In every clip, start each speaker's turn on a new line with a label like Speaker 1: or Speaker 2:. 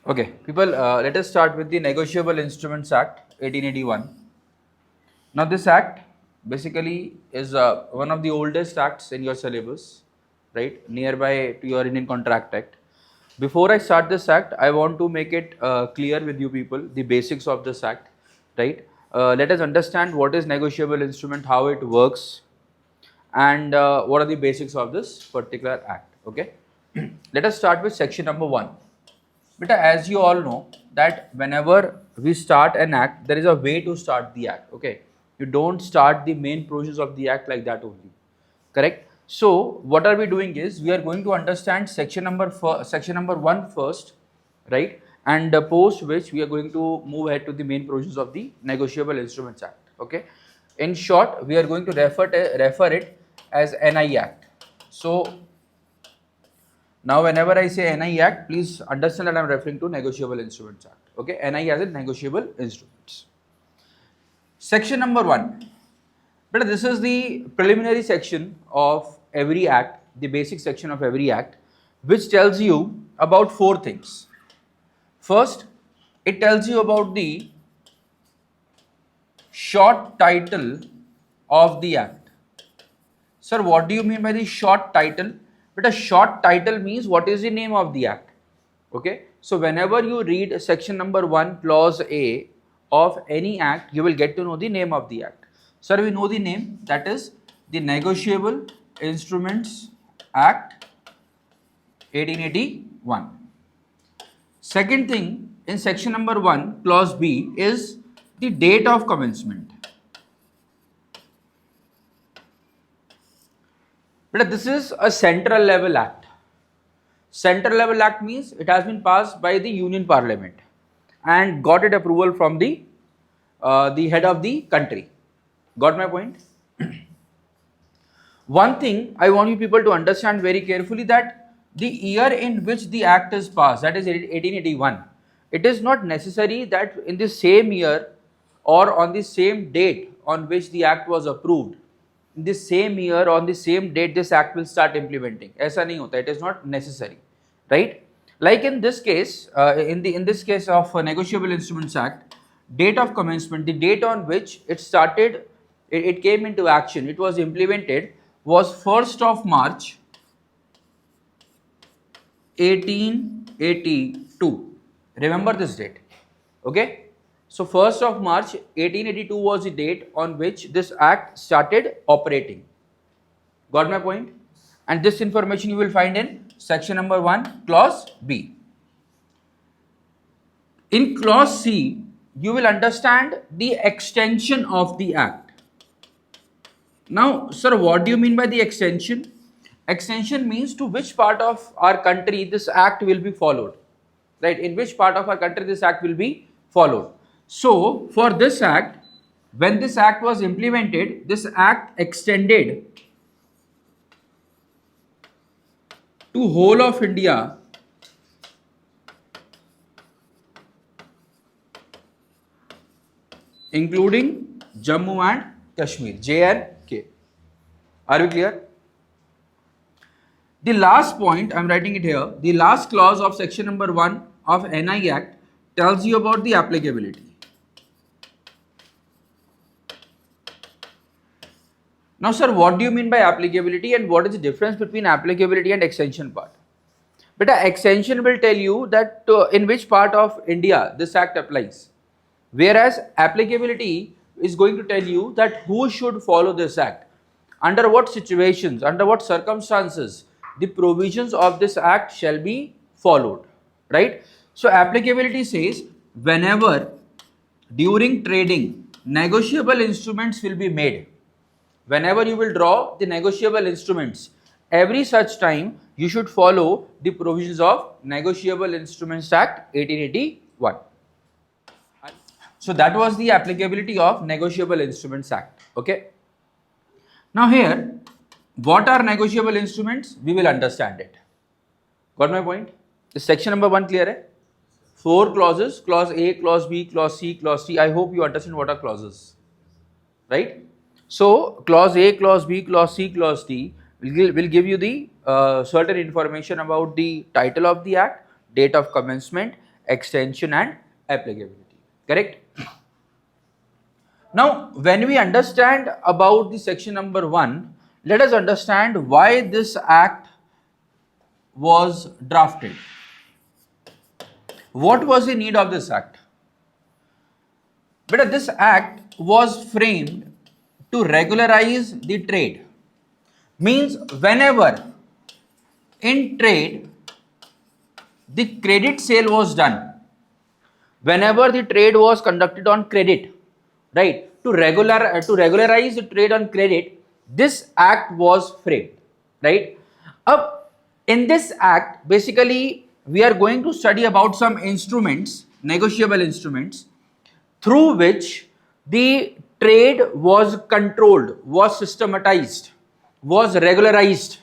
Speaker 1: Okay, people, let us start with the Negotiable Instruments Act 1881. Now, this act basically is one of the oldest acts in your syllabus, right? Nearby to your Indian Contract Act. Before I start this act, I want to make it clear with you people the basics of this act, right? Let us understand what is negotiable instrument, how it works, and what are the basics of this particular act. Okay, let us start with section number 1. Beta, as you all know that whenever we start an act, there is a way to start the act. Okay, you don't start the main provisions of the act like that only. Correct. So what are we doing is we are going to understand section number 1 first, right? And post which we are going to move ahead to the main provisions of the Negotiable Instruments Act. Okay. In short, we are going to refer it as NI Act. So now, whenever I say NI Act, please understand that I am referring to Negotiable Instruments Act. Okay, NI as in Negotiable Instruments. Section number 1. But this is the preliminary section of every act, the basic section of every act, which tells you about 4 things. First, it tells you about the short title of the act. Sir, what do you mean by the short title? But a short title means what is the name of the act. Okay, so whenever you read section number 1 clause A of any act, you will get to know the name of the act. Sir, we know the name, that is the Negotiable Instruments Act 1881. Second thing, in section number 1 clause B is the date of commencement. But this is a central level act. Central level act means it has been passed by the Union Parliament and got it approval from the head of the country. Got my point? One thing I want you people to understand very carefully, that the year in which the act is passed, that is 1881, it is not necessary that in the same year or on the same date on which the act was approved, in the same year on the same date this act will start implementing. ऐसा नहीं होता, it is not necessary, right? Like in this case, in this case of Negotiable Instruments Act, date of commencement, the date on which it started, it came into action, it was implemented, was 1st of March 1882. Remember this date, okay? So 1st of March 1882 was the date on which this act started operating. Got my point? And this information you will find in section number 1 clause B. In clause C, you will understand the extension of the act. Now, sir, what do you mean by the extension? Extension means to which part of our country this act will be followed, right? In which part of our country this act will be followed. So, for this act, when this act was implemented, this act extended to whole of India including Jammu and Kashmir, J&K. Are we clear? The last point, I am writing it here, the last clause of section number 1 of NI Act tells you about the applicability. Now, sir, what do you mean by applicability and what is the difference between applicability and extension part? But extension will tell you that in which part of India this act applies, whereas applicability is going to tell you that who should follow this act, under what situations, under what circumstances the provisions of this act shall be followed, right? So applicability says whenever during trading negotiable instruments will be made, whenever you will draw the negotiable instruments, every such time you should follow the provisions of Negotiable Instruments Act 1881. So that was the applicability of Negotiable Instruments Act. Okay. Now here, what are negotiable instruments? We will understand it. Got my point? Is section number 1 clear? Hai? 4 clauses, clause A, clause B, clause C, clause D. I hope you understand what are clauses, right? So clause A, clause B, clause C, clause D will give you the certain information about the title of the act, date of commencement, extension and applicability. Correct? Now, when we understand about the section number 1, let us understand why this act was drafted. What was the need of this act? But this act was framed to regularize the trade. Means whenever in trade the credit sale was done, whenever the trade was conducted on credit, right, to regularize the trade on credit, this act was framed, right. Up in this act, basically we are going to study about some instruments, negotiable instruments, through which the trade was controlled, was systematized, was regularized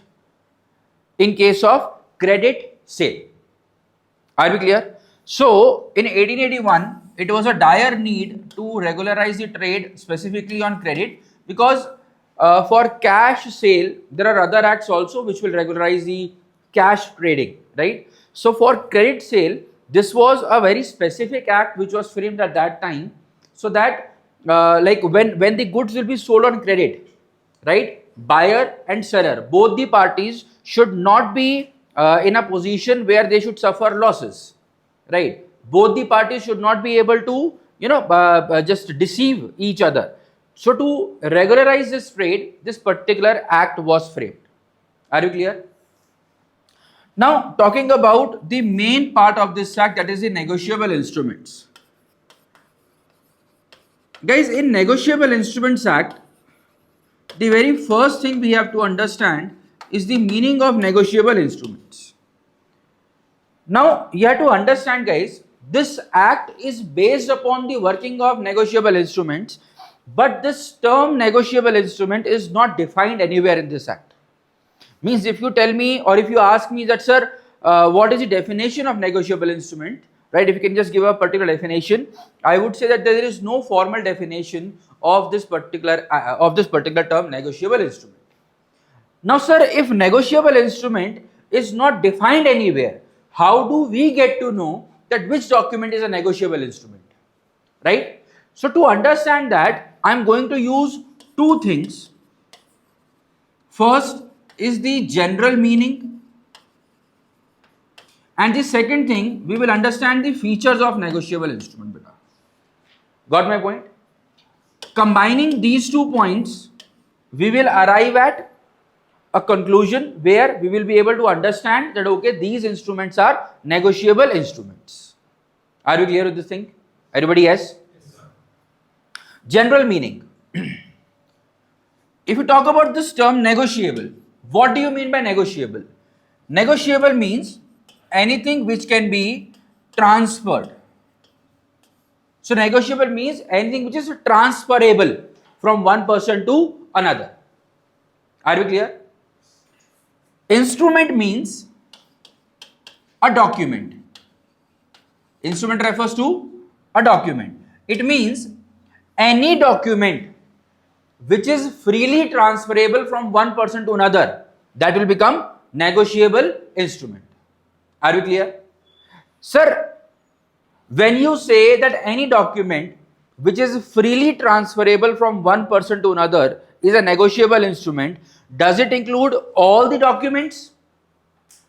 Speaker 1: in case of credit sale. Are we clear? So in 1881, it was a dire need to regularize the trade specifically on credit, because for cash sale there are other acts also which will regularize the cash trading, right? So for credit sale, this was a very specific act which was framed at that time, so that like when the goods will be sold on credit, right, buyer and seller, both the parties should not be in a position where they should suffer losses, right. Both the parties should not be able to, just deceive each other. So to regularize this trade, this particular act was framed. Are you clear? Now, talking about the main part of this act, that is the negotiable instruments. Guys, in Negotiable Instruments Act, the very first thing we have to understand is the meaning of negotiable instruments. Now, you have to understand, guys, this act is based upon the working of negotiable instruments, but this term negotiable instrument is not defined anywhere in this act. Means if you tell me, or if you ask me that, sir, what is the definition of negotiable instrument, right? If you can just give a particular definition, I would say that there is no formal definition of this particular term negotiable instrument. Now, sir, if negotiable instrument is not defined anywhere, how do we get to know that which document is a negotiable instrument, right? So to understand that, I am going to use two things. First is the general meaning, and the second thing, we will understand the features of negotiable instrument. Beta. Got my point? Combining these 2 points, we will arrive at a conclusion where we will be able to understand that, okay, these instruments are negotiable instruments. Are you clear with this thing? Everybody, yes? Yes, sir. General meaning. If you talk about this term negotiable, what do you mean by negotiable? Negotiable means anything which can be transferred. So negotiable means anything which is transferable from one person to another. Are we clear? Instrument means a document. Instrument refers to a document. It means any document which is freely transferable from one person to another, that will become negotiable instrument. Are you clear? Sir, when you say that any document which is freely transferable from one person to another is a negotiable instrument, does it include all the documents?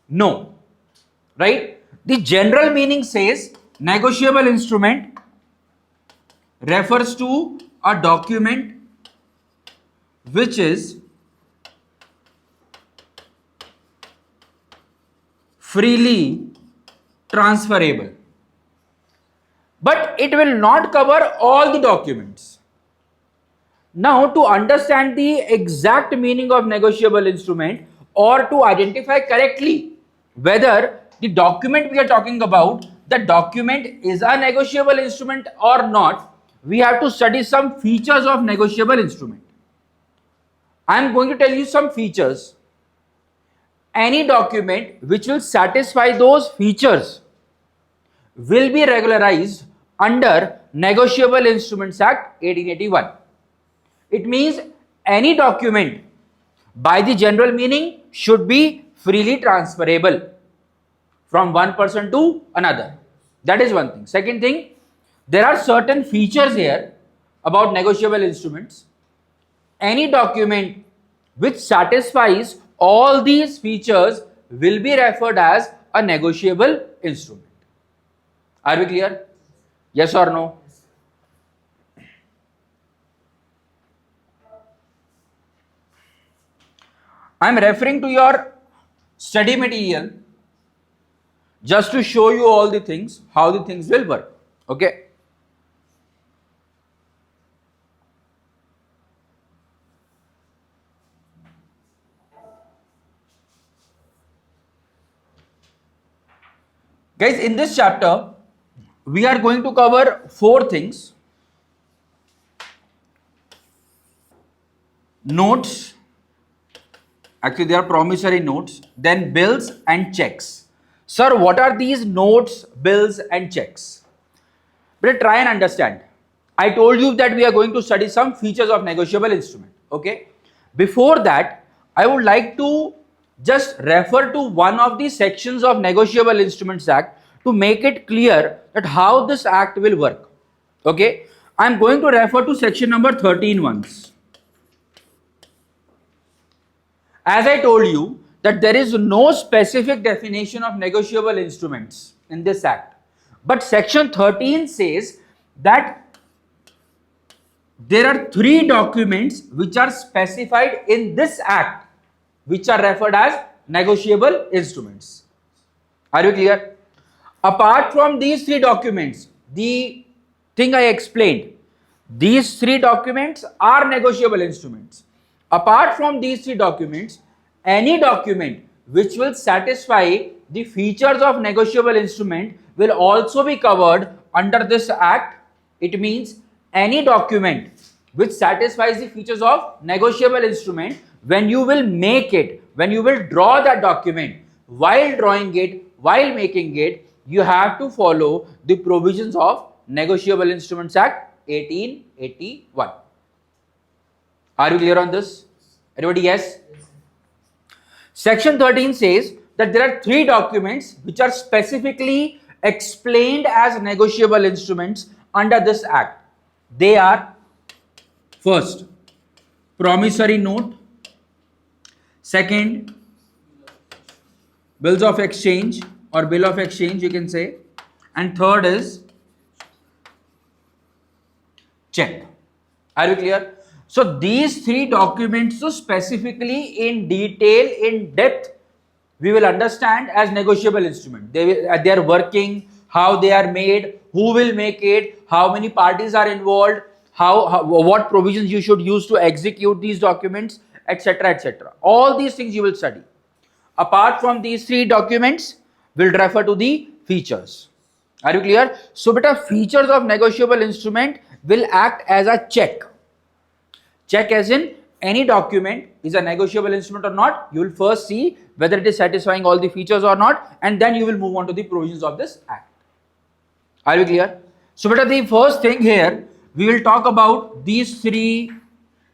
Speaker 1: No. Right? The general meaning says negotiable instrument refers to a document which is freely transferable, but it will not cover all the documents. Now, to understand the exact meaning of negotiable instrument, or to identify correctly whether the document we are talking about, the document is a negotiable instrument or not, we have to study some features of negotiable instrument. I am going to tell you some features. Any document which will satisfy those features will be regularized under Negotiable Instruments Act 1881. It means any document by the general meaning should be freely transferable from one person to another. That is one thing. Second thing, there are certain features here about negotiable instruments. Any document which satisfies all these features will be referred as a negotiable instrument. Are we clear? Yes or no? I am referring to your study material just to show you all the things, how the things will work. Okay. Guys, in this chapter, we are going to cover 4 things. Notes, actually they are promissory notes, then bills and checks. Sir, what are these notes, bills and checks? But try and understand. I told you that we are going to study some features of negotiable instrument. Okay. Before that, I would like to just refer to one of the sections of Negotiable Instruments Act to make it clear that how this act will work. Okay. I am going to refer to section number 13 once. As I told you that there is no specific definition of negotiable instruments in this act. But section 13 says that there are 3 documents which are specified in this act which are referred as negotiable instruments. Are you clear? Apart from these 3 documents, the thing I explained, these 3 documents are negotiable instruments. Apart from these 3 documents, any document which will satisfy the features of negotiable instrument will also be covered under this act. It means any document which satisfies the features of negotiable instrument, when you will make it, when you will draw that document, while drawing it, while making it, you have to follow the provisions of Negotiable Instruments Act 1881. Are you clear on this? Everybody, yes? Section 13 says that there are 3 documents which are specifically explained as negotiable instruments under this act. They are, first, promissory note, second, bills of exchange or bill of exchange you can say, and third is check. Are you clear? So these 3 documents, so specifically in detail, in depth, we will understand as negotiable instrument. They are working, how they are made, who will make it, how many parties are involved, what provisions you should use to execute these documents, etc., etc. All these things you will study. Apart from these 3 documents, we'll refer to the features. Are you clear? So beta, features of negotiable instrument will act as a check. Check as in any document is a negotiable instrument or not. You will first see whether it is satisfying all the features or not, and then you will move on to the provisions of this act. Are you clear? So beta, the first thing here, we will talk about these 3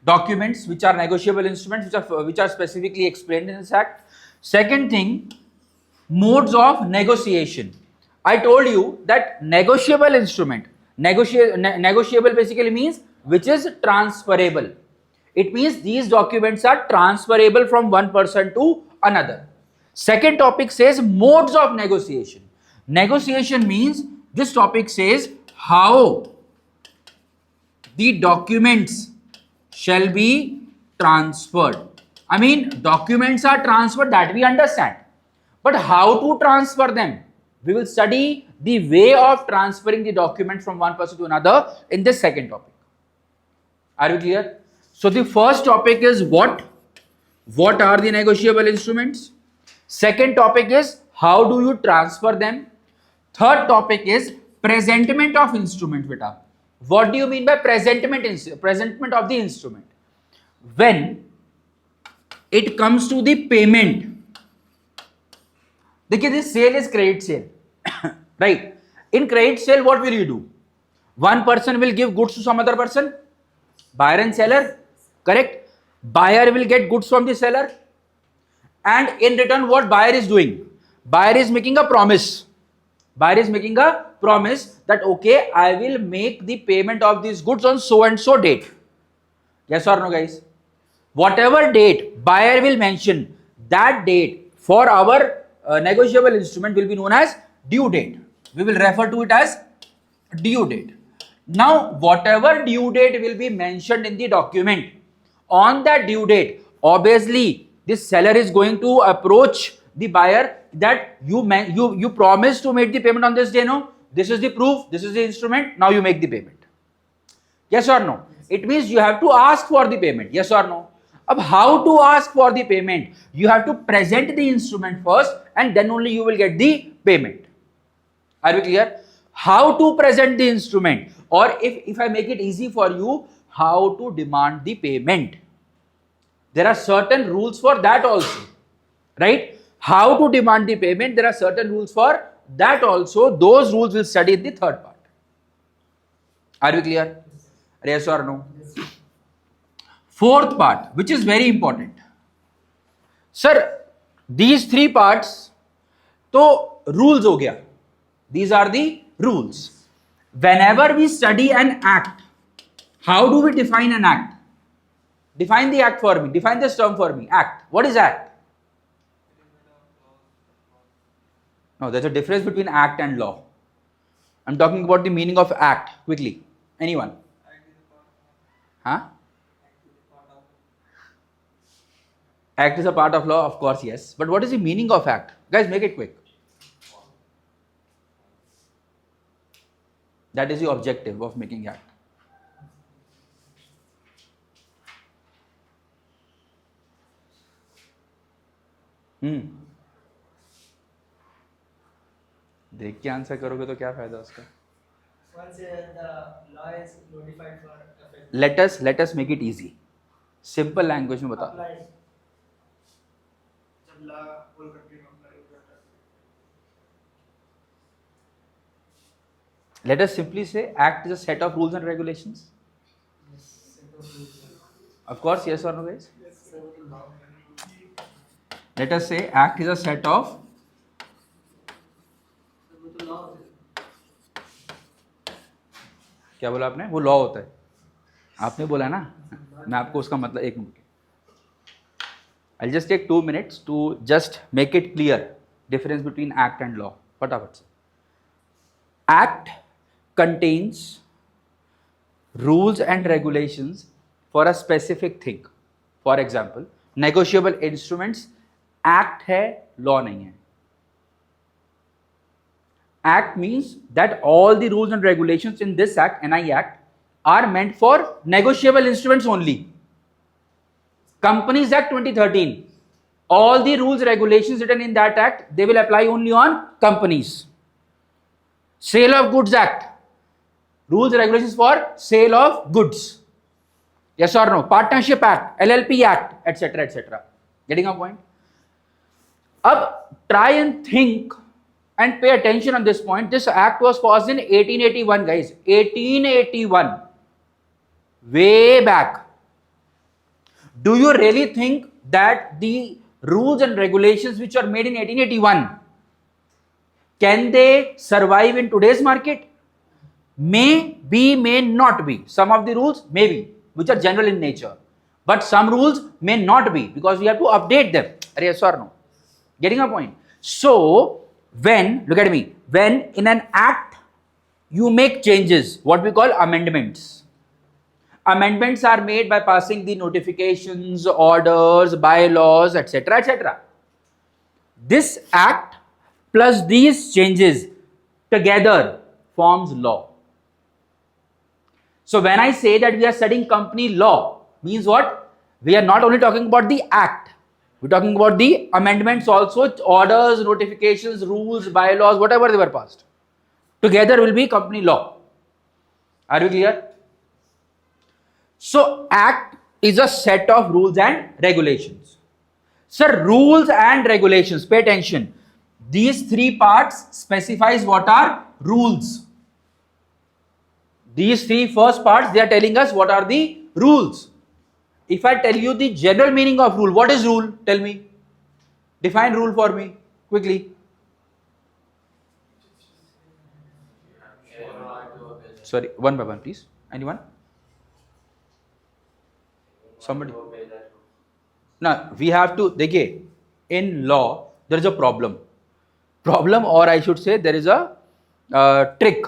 Speaker 1: documents which are negotiable instruments, which are specifically explained in this act. Second thing, modes of negotiation. I told you that negotiable instrument, negotiable basically means which is transferable. It means these documents are transferable from one person to another. Second topic says modes of negotiation. Negotiation means, this topic says how the documents shall be transferred. I mean, documents are transferred, that we understand. But how to transfer them? We will study the way of transferring the document from one person to another in this second topic. Are you clear? So the first topic is what are the negotiable instruments? Second topic is how do you transfer them? Third topic is presentment of instrument. Beta, what do you mean by presentment of the instrument? When it comes to the payment, देखिए, this sale is credit sale, right? In credit sale, what will you do? One person will give goods to some other person, buyer and seller, correct? Buyer will get goods from the seller, and in return what buyer is doing? Buyer is making a promise. Buyer is making a promise that okay, I will make the payment of these goods on so and so date. Yes or no, guys? Whatever date buyer will mention, that date for our negotiable instrument will be known as due date. We will refer to it as due date. Now, whatever due date will be mentioned in the document, on that due date, obviously, this seller is going to approach the buyer that you promised to make the payment on this day. No, this is the proof, this is the instrument. Now you make the payment. Yes or no? It means you have to ask for the payment. Yes or no? Ab how to ask for the payment? You have to present the instrument first, and then only you will get the payment. Are we clear? How to present the instrument, or if I make it easy for you, how to demand the payment. There are certain rules for that also, right? How to demand the payment, there are certain rules for that also. Those rules we'll study in the third part. Are we clear? Yes or no? Fourth part, which is very important. Sir, these three parts, तो rules हो गया. These are the rules. Whenever we study an act, how do we define an act? Define the act for me. Define this term for me. Act. What is act? No, there's a difference between act and law. I'm talking about the meaning of act. Quickly. Anyone? Huh? Act is a part of law, of course, yes. But what is the meaning of act? Guys, make it quick. That is the objective of making act. देख के answer करोगे तो क्या फायदा उसका?
Speaker 2: Once the law is notified for effect.
Speaker 1: Let us make it easy. Simple language में बता.
Speaker 2: Applied. जब law whole country में apply होता है.
Speaker 1: Let us simply say act is a set of rules and regulations.
Speaker 2: Yes, set of rules.
Speaker 1: Of course, yes or no, guys?
Speaker 2: Yes, set of law.
Speaker 1: Let us say act is a set of
Speaker 2: वो तो law है.
Speaker 1: क्या बोला आपने? वो law होता है. आपने बोला ना, मैं आपको उसका मतलब एक minute. I'll just take 2 minutes to just make it clear difference between act and law. फटाफट से. Act contains rules and regulations for a specific thing. For example, negotiable instruments act है, law नहीं है. Act means that all the rules and regulations in this act, NI Act, are meant for negotiable instruments only. Companies Act 2013, all the rules regulations written in that act, they will apply only on companies. Sale of Goods Act, rules regulations for sale of goods. Yes or no? Partnership Act, LLP Act, etc. etc. Getting a point? Ab try and think and pay attention on this point. This act was passed in 1881, guys. 1881. Way back. Do you really think that the rules and regulations which are made in 1881, can they survive in today's market? May be, may not be. Some of the rules may be, which are general in nature. But some rules may not be, because we have to update them. Yes or no? Getting a point? So, when, look at me, when in an act you make changes, what we call amendments. Amendments are made by passing the notifications, orders, bylaws, etc. etc. This act plus these changes together forms law. So when I say that we are studying company law, means what? We are not only talking about the act, we're talking about the amendments also, orders, notifications, rules, bylaws, whatever they were passed. Together will be company law. Are we clear? So act is a set of rules and regulations. Sir, rules and regulations, pay attention. These three parts specifies what are rules. These three first parts, they are telling us what are the rules. If I tell you the general meaning of rule, what is rule? Tell me. Define rule for me quickly. Sorry, one by one, please. Anyone? Somebody. Now we have to. देखिए, in law there is a problem. Problem, or I should say, there is a trick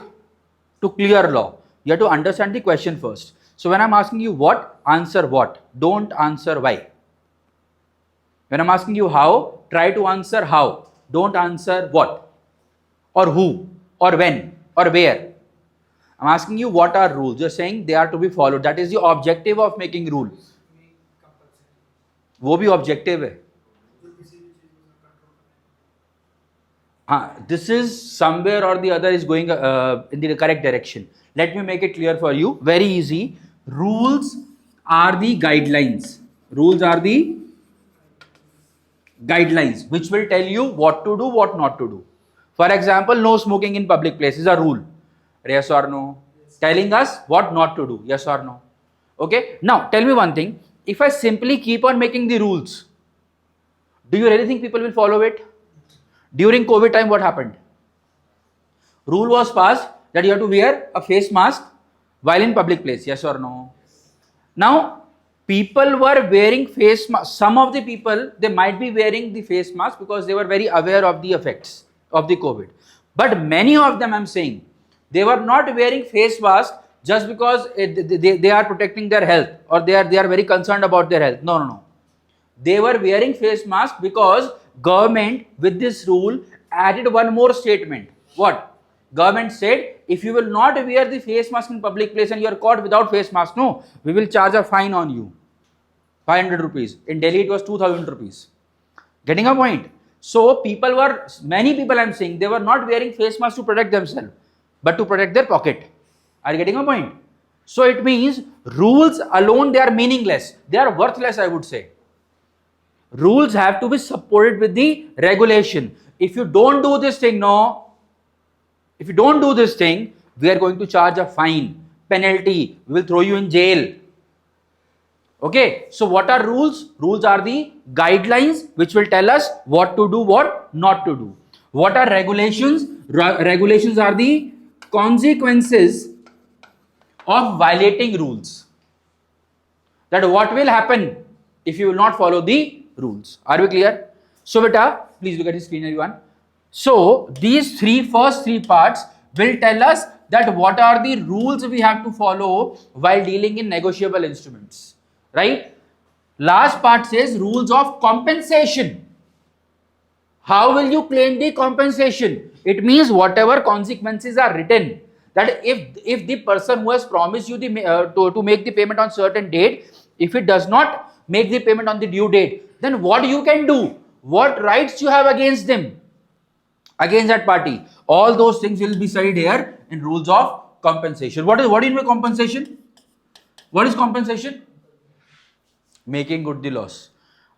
Speaker 1: to clear law. You have to understand the question first. So when I'm asking you what, answer what. Don't answer why. When I'm asking you how, try to answer how. Don't answer what, or who, or when, or where. I'm asking you what are rules. You're saying they are to be followed. That is the objective of making rules. वो भी objective है. This is somewhere or the other is going in the correct direction. Let me make it clear for you. Very easy. Rules are the guidelines. Rules are the guidelines which will tell you what to do, what not to do. For example, no smoking in public places is a rule. Yes or no? Telling us what not to do. Yes or no? Okay. Now tell me one thing. If I simply keep on making the rules, do you really think people will follow it? During COVID time, what happened? Rule was passed that you have to wear a face mask while in public place. Yes or no? Now, people were wearing face mask. Some of the people, they might be wearing the face mask because they were very aware of the effects of the COVID. But many of them, I'm saying, they were not wearing face mask just because they are protecting their health, or they are very concerned about their health. No, no, no. They were wearing face mask because government with this rule added one more statement. What? Government said, if you will not wear the face mask in public place and you are caught without face mask, no, we will charge a fine on you. 500 rupees. In Delhi it was 2000 rupees. Getting a point? So many people I'm saying, they were not wearing face masks to protect themselves, but to protect their pocket. Are you getting a point? So it means rules alone, they are meaningless. They are worthless, I would say. Rules have to be supported with the regulation. If you don't do this thing, if you don't do this thing, we are going to charge a fine, penalty, we will throw you in jail. Okay, so what are rules? Rules are the guidelines which will tell us what to do, what not to do. What are regulations? Regulations are the consequences of violating rules. That what will happen if you will not follow the rules. Are we clear? So beta, please look at the screen, everyone. So these first three parts will tell us that what are the rules we have to follow while dealing in negotiable instruments, right? Last part says rules of compensation. How will you claim the compensation? It means whatever consequences are written, that if the person who has promised you to make the payment on certain date, if it does not make the payment on the due date, then what you can do, what rights you have against them, against that party, all those things will be studied here in rules of compensation. What do you mean by compensation? What is compensation? Making good the loss.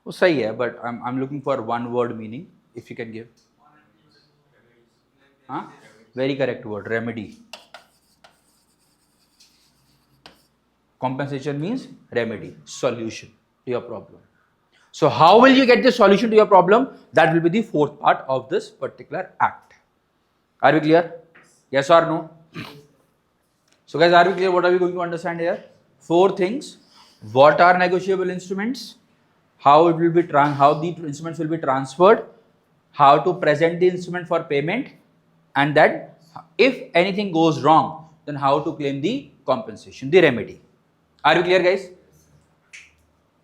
Speaker 1: वो सही है, but I'm looking for one word meaning, if you can give. Very correct word, remedy. Compensation means remedy, solution to your problem. So how will you get the solution to your problem? That will be the fourth part of this particular act. Are we clear? Yes or no? So guys, are we clear? What are we going to understand here? Four things. What are negotiable instruments? How it will be how the instruments will be transferred? How to present the instrument for payment? And that if anything goes wrong, then how to claim the compensation, the remedy. Are you clear, guys?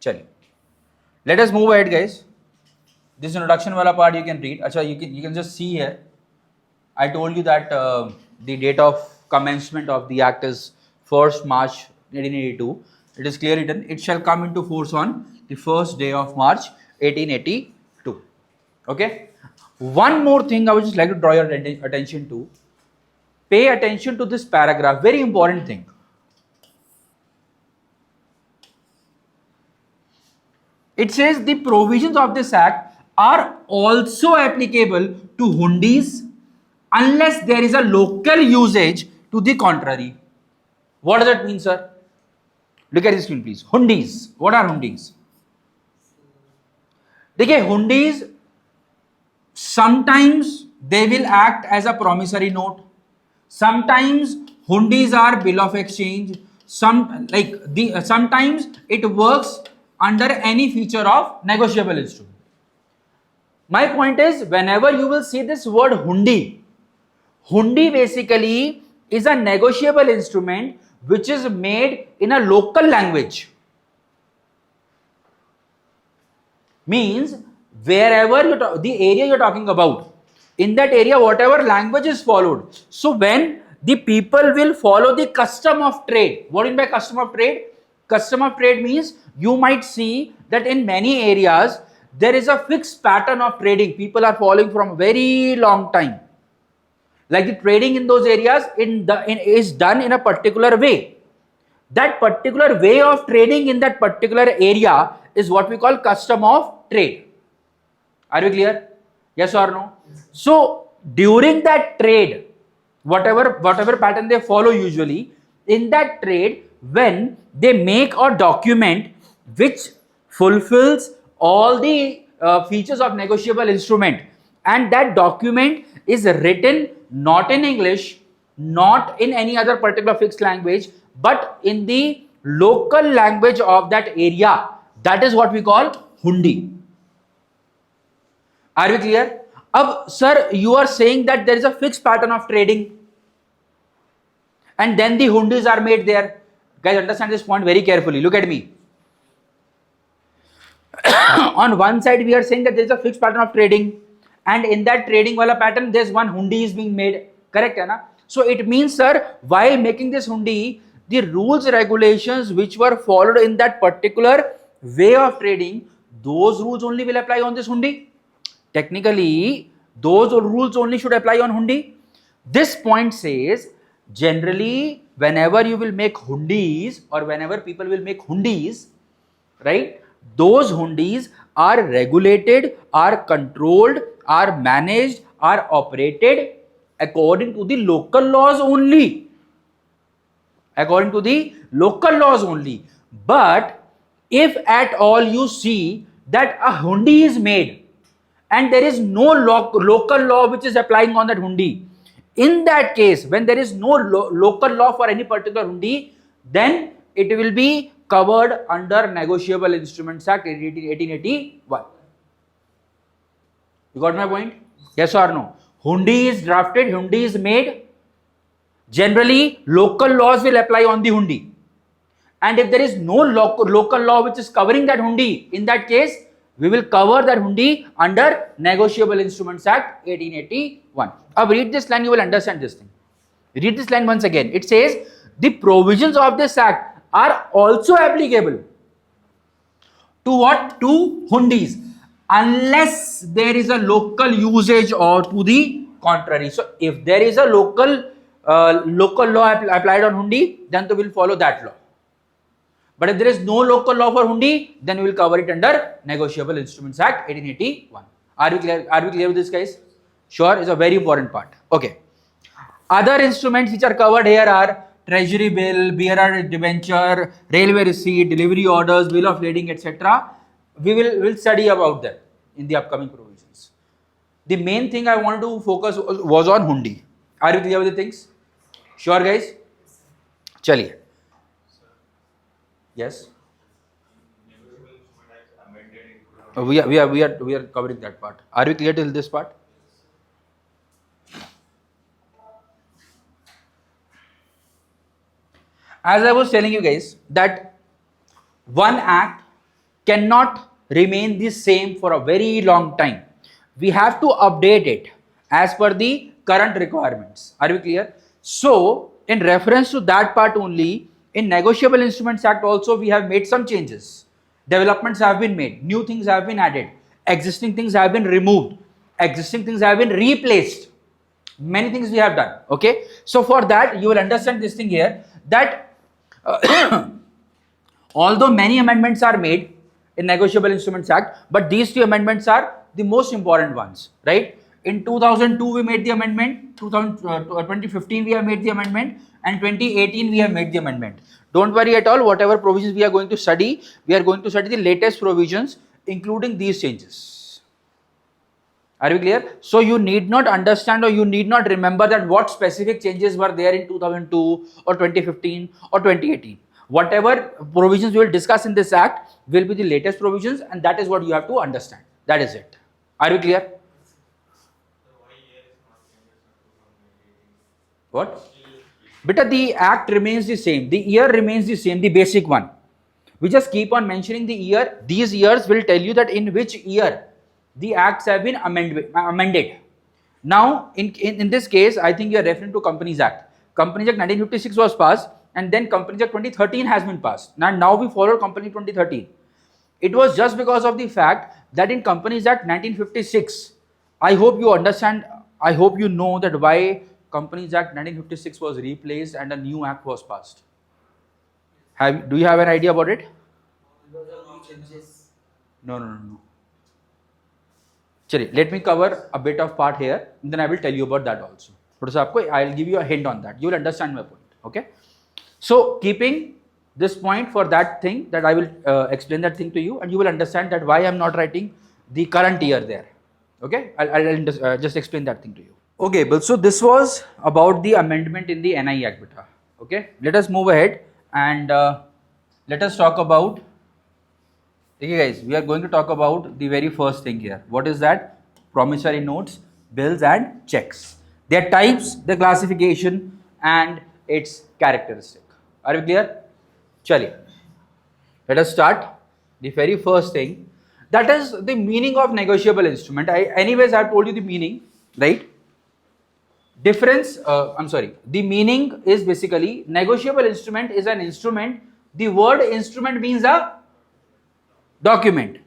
Speaker 1: Chaliye. Let us move ahead, guys. This introduction wala part you can read. Acha, you can just see here. I told you that the date of commencement of the act is 1st March 1882. It is clearly written. It shall come into force on the 1st day of March 1882. Okay. One more thing I would just like to draw your attention to. Pay attention to this paragraph. Very important thing. It says the provisions of this act are also applicable to hundis unless there is a local usage to the contrary. What does that mean, sir? Look at the screen, please. Hundis. What are hundis? देखिए, hundis sometimes they will act as a promissory note. Sometimes Hundis are bill of exchange. Sometimes it works under any feature of negotiable instrument. My point is, whenever you will see this word hundi, hundi basically is a negotiable instrument which is made in a local language. Means wherever the area you're talking about, in that area whatever language is followed. So when the people will follow the custom of trade, what do you mean by custom of trade? Custom of trade means you might see that in many areas there is a fixed pattern of trading people are following from a very long time. Like the trading in those areas is done in a particular way. That particular way of trading in that particular area is what we call custom of trade. Are we clear? Yes or no? So during that trade, whatever pattern they follow usually, in that trade, when they make a document which fulfills all the features of negotiable instrument, and that document is written not in English, not in any other particular fixed language, but in the local language of that area, that is what we call hundi. Are we clear? Ab, sir, you are saying that there is a fixed pattern of trading and then the hundis are made there. Guys, understand this point very carefully. Look at me. On one side, we are saying that there is a fixed pattern of trading, and in that trading wala pattern, there's one hundi is being made. Correct, hai na? So it means, sir, while making this hundi, the rules, regulations which were followed in that particular way of trading, those rules only will apply on this hundi. Technically, those rules only should apply on hundi. This point says, generally, whenever you will make hundis or whenever people will make hundis, right, those hundis are regulated, are controlled, are managed, are operated according to the local laws only. According to the local laws only. But if at all you see that a hundi is made and there is no local law which is applying on that hundi, in that case, when there is no local law for any particular hundi, then it will be covered under Negotiable Instruments Act 1881. You got my point? Yes or no? Hundi is drafted, hundi is made. Generally, local laws will apply on the hundi. And if there is no local law which is covering that hundi, in that case, we will cover that hundi under Negotiable Instruments Act 1881. Now read this line, you will understand this thing. Read this line once again. It says, the provisions of this act are also applicable to what? To hundis, unless there is a local usage or to the contrary. So if there is a local law applied on hundi, then we will follow that law. But if there is no local law for hundi, then we will cover it under Negotiable Instruments Act 1881. Are we clear? Are we clear with this, guys? Sure, is a very important part. Okay. Other instruments which are covered here are treasury bill, bearer debenture, railway receipt, delivery orders, bill of lading, etc. We will study about them in the upcoming provisions. The main thing I wanted to focus was on hundi. Are you clear with the things? Sure, guys? Chaliye. Yes. We are covering that part. Are we clear till this part? As I was telling you guys that one act cannot remain the same for a very long time. We have to update it as per the current requirements. Are we clear? So in reference to that part only, in Negotiable Instruments Act also we have made some changes. Developments have been made, new things have been added, existing things have been removed, existing things have been replaced. Many things we have done. Okay, so for that you will understand this thing here, that although many amendments are made in Negotiable Instruments Act, but these two amendments are the most important ones, right? In 2002 we made the amendment, 2015 we have made the amendment, and 2018 we have made the amendment. Don't worry at all, whatever provisions we are going to study, we are going to study the latest provisions including these changes. Are you clear? So you need not understand or you need not remember that what specific changes were there in 2002 or 2015 or 2018. Whatever provisions we will discuss in this act will be the latest provisions, and that is what you have to understand. That is it. Are you clear? What? Beta, the act remains the same. The year remains the same, the basic one. We just keep on mentioning the year. These years will tell you that in which year the acts have been amended. Now, in this case, I think you are referring to Companies Act. Companies Act 1956 was passed, and then Companies Act 2013 has been passed. Now we follow Company 2013. It was just because of the fact that in Companies Act 1956, I hope you understand, I hope you know that why Companies Act 1956 was replaced and a new act was passed. Do you have an idea about it? No. Chali, let me cover a bit of part here, and then I will tell you about that also. I will give you a hint on that. You will understand my point. Okay. So keeping this point for that thing, that I will explain that thing to you, and you will understand that why I am not writing the current year there. Okay. I'll just explain that thing to you. Okay, but so this was about the amendment in the NI Act, beta. Okay. Let us move ahead and let us talk about. Okay guys, we are going to talk about the very first thing here. What is that? Promissory notes, bills and checks. Their types, their classification and its characteristic. Are we clear? Chaliye. Let us start. The very first thing, that is the meaning of negotiable instrument. Anyways, I have told you the meaning, right? The meaning is basically negotiable instrument is an instrument. The word instrument means a document.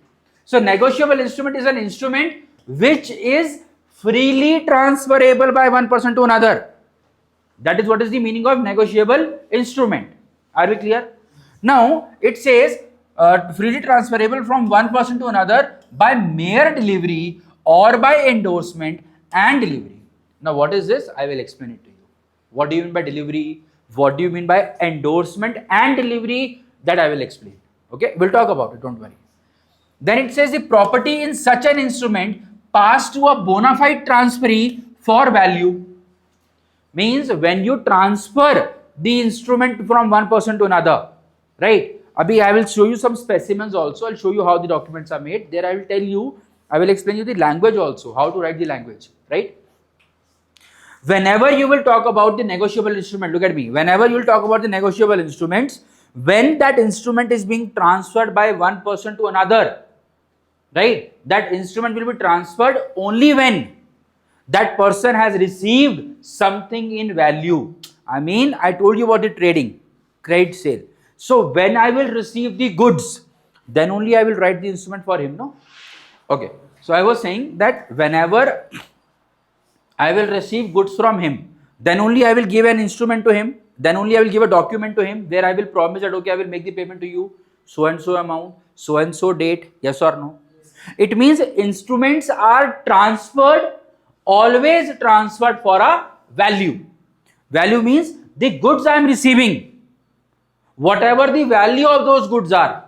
Speaker 1: So negotiable instrument is an instrument which is freely transferable by one person to another. That is what is the meaning of negotiable instrument. Are we clear? Now it says freely transferable from one person to another by mere delivery or by endorsement and delivery. Now what is this? I will explain it to you. What do you mean by delivery? What do you mean by endorsement and delivery? That I will explain. Okay, we'll talk about it, don't worry. Then it says the property in such an instrument passed to a bona fide transferee for value. Means when you transfer the instrument from one person to another, right? Abhi, I will show you some specimens also. I'll show you how the documents are made. There I will tell you, I will explain you the language also, how to write the language, right? Whenever you will talk about the negotiable instrument, look at me. Whenever you will talk about the negotiable instruments, when that instrument is being transferred by one person to another, right? That instrument will be transferred only when that person has received something in value. I mean, I told you about the trading, credit sale. So when I will receive the goods, then only I will write the instrument for him, no? Okay. So I was saying that whenever I will receive goods from him, then only I will give an instrument to him, then only I will give a document to him where I will promise that, okay, I will make the payment to you, so and so amount, so and so date, yes or no. It means instruments are transferred, always transferred for a value. Value means the goods I am receiving, whatever the value of those goods are,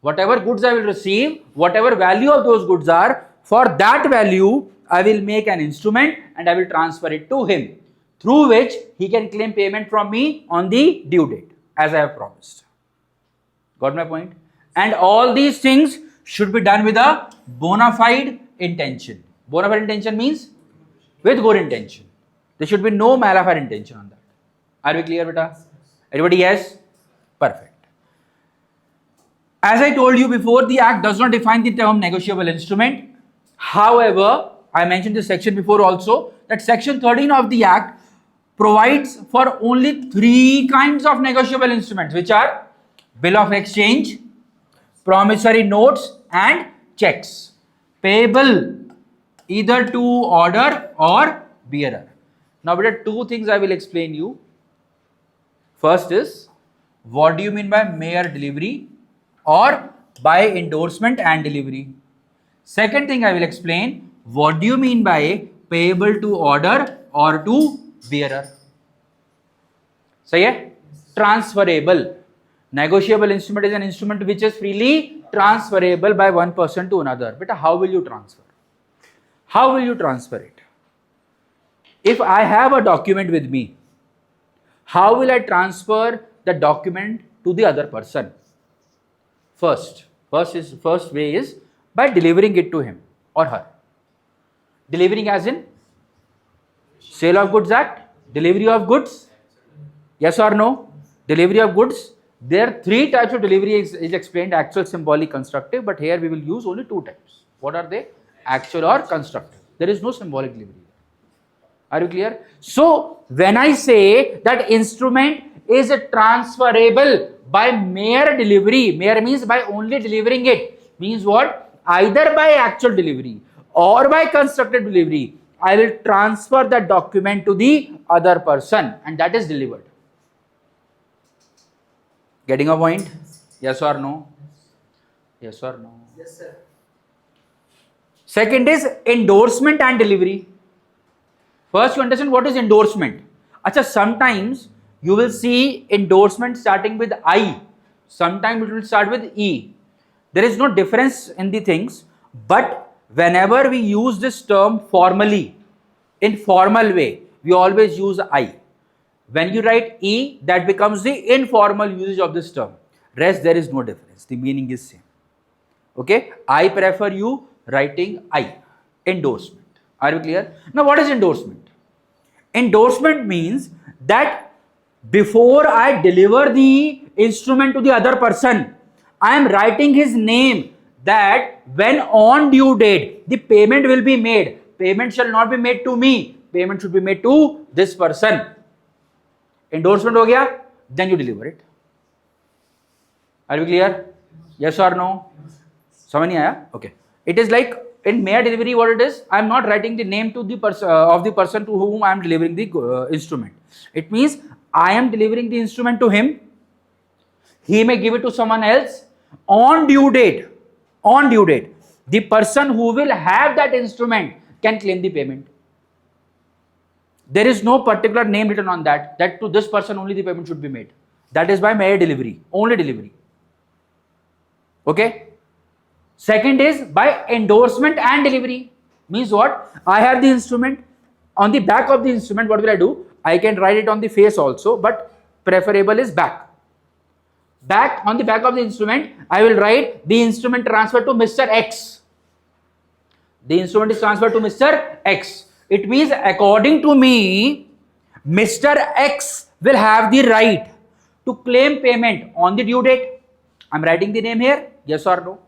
Speaker 1: whatever goods I will receive, whatever value of those goods are, for that value I will make an instrument and I will transfer it to him, through which he can claim payment from me on the due date, as I have promised. Got my point? And all these things should be done with a bona fide intention. Bona fide intention means with good intention. There should be no malafide intention on that. Are we clear, beta? Everybody, yes? Perfect. As I told you before, the Act does not define the term negotiable instrument. However, I mentioned this section before also, that section 13 of the Act provides for only 3 kinds of negotiable instruments, which are bill of exchange, promissory notes and checks, payable either to order or bearer. Now, there are 2 things I will explain you. First is, what do you mean by mere delivery or by endorsement and delivery? Second thing I will explain, what do you mean by payable to order or to bearer? So yeah, transferable. Negotiable instrument is an instrument which is freely transferable by one person to another. But how will you transfer? How will you transfer it? If I have a document with me, how will I transfer the document to the other person? First way is by delivering it to him or her. Delivering as in Sale of Goods Act, delivery of goods. Yes or no? Delivery of goods. There are three types of delivery is explained: actual, symbolic, constructive. But here we will use only two types. What are they? Actual or constructive. There is no symbolic delivery. Are you clear? So when I say that instrument is transferable by mere delivery, mere means by only delivering it, means what? Either by actual delivery or by constructive delivery, I will transfer the document to the other person and that is delivered. Getting a point? Yes or no? Yes or no?
Speaker 2: Yes, sir.
Speaker 1: Second is endorsement and delivery. First, you understand what is endorsement. Acha, sometimes you will see endorsement starting with I, sometimes it will start with E. There is no difference in the things, but whenever we use this term formally, in formal way, we always use I. When you write E, that becomes the informal usage of this term. Rest, there is no difference. The meaning is same. Okay? I prefer you writing I. Endorsement. Are you clear? Now, what is endorsement? Endorsement means that before I deliver the instrument to the other person, I am writing his name, that when on due date the payment will be made. Payment shall not be made to me. Payment should be made to this person. Endorsement हो गया, then you deliver it. Are you clear? Yes or no? समझ नहीं आया? Okay. It is like in mere delivery, what it is? I am not writing the name to the person of the person to whom I am delivering the instrument. It means I am delivering the instrument to him. He may give it to someone else on due date. On due date, the person who will have that instrument can claim the payment. There is no particular name written on that to this person only the payment should be made. That is by mere delivery, only delivery. Okay. Second is by endorsement and delivery. Means what? I have the instrument. On the back of the instrument, what will I do? I can write it on the face also, but preferable is back. On the back of the instrument, I will write the instrument transferred to Mr. X. The instrument is transferred to Mr. X. It means according to me, Mr. X will have the right to claim payment on the due date. I am writing the name here, yes or no?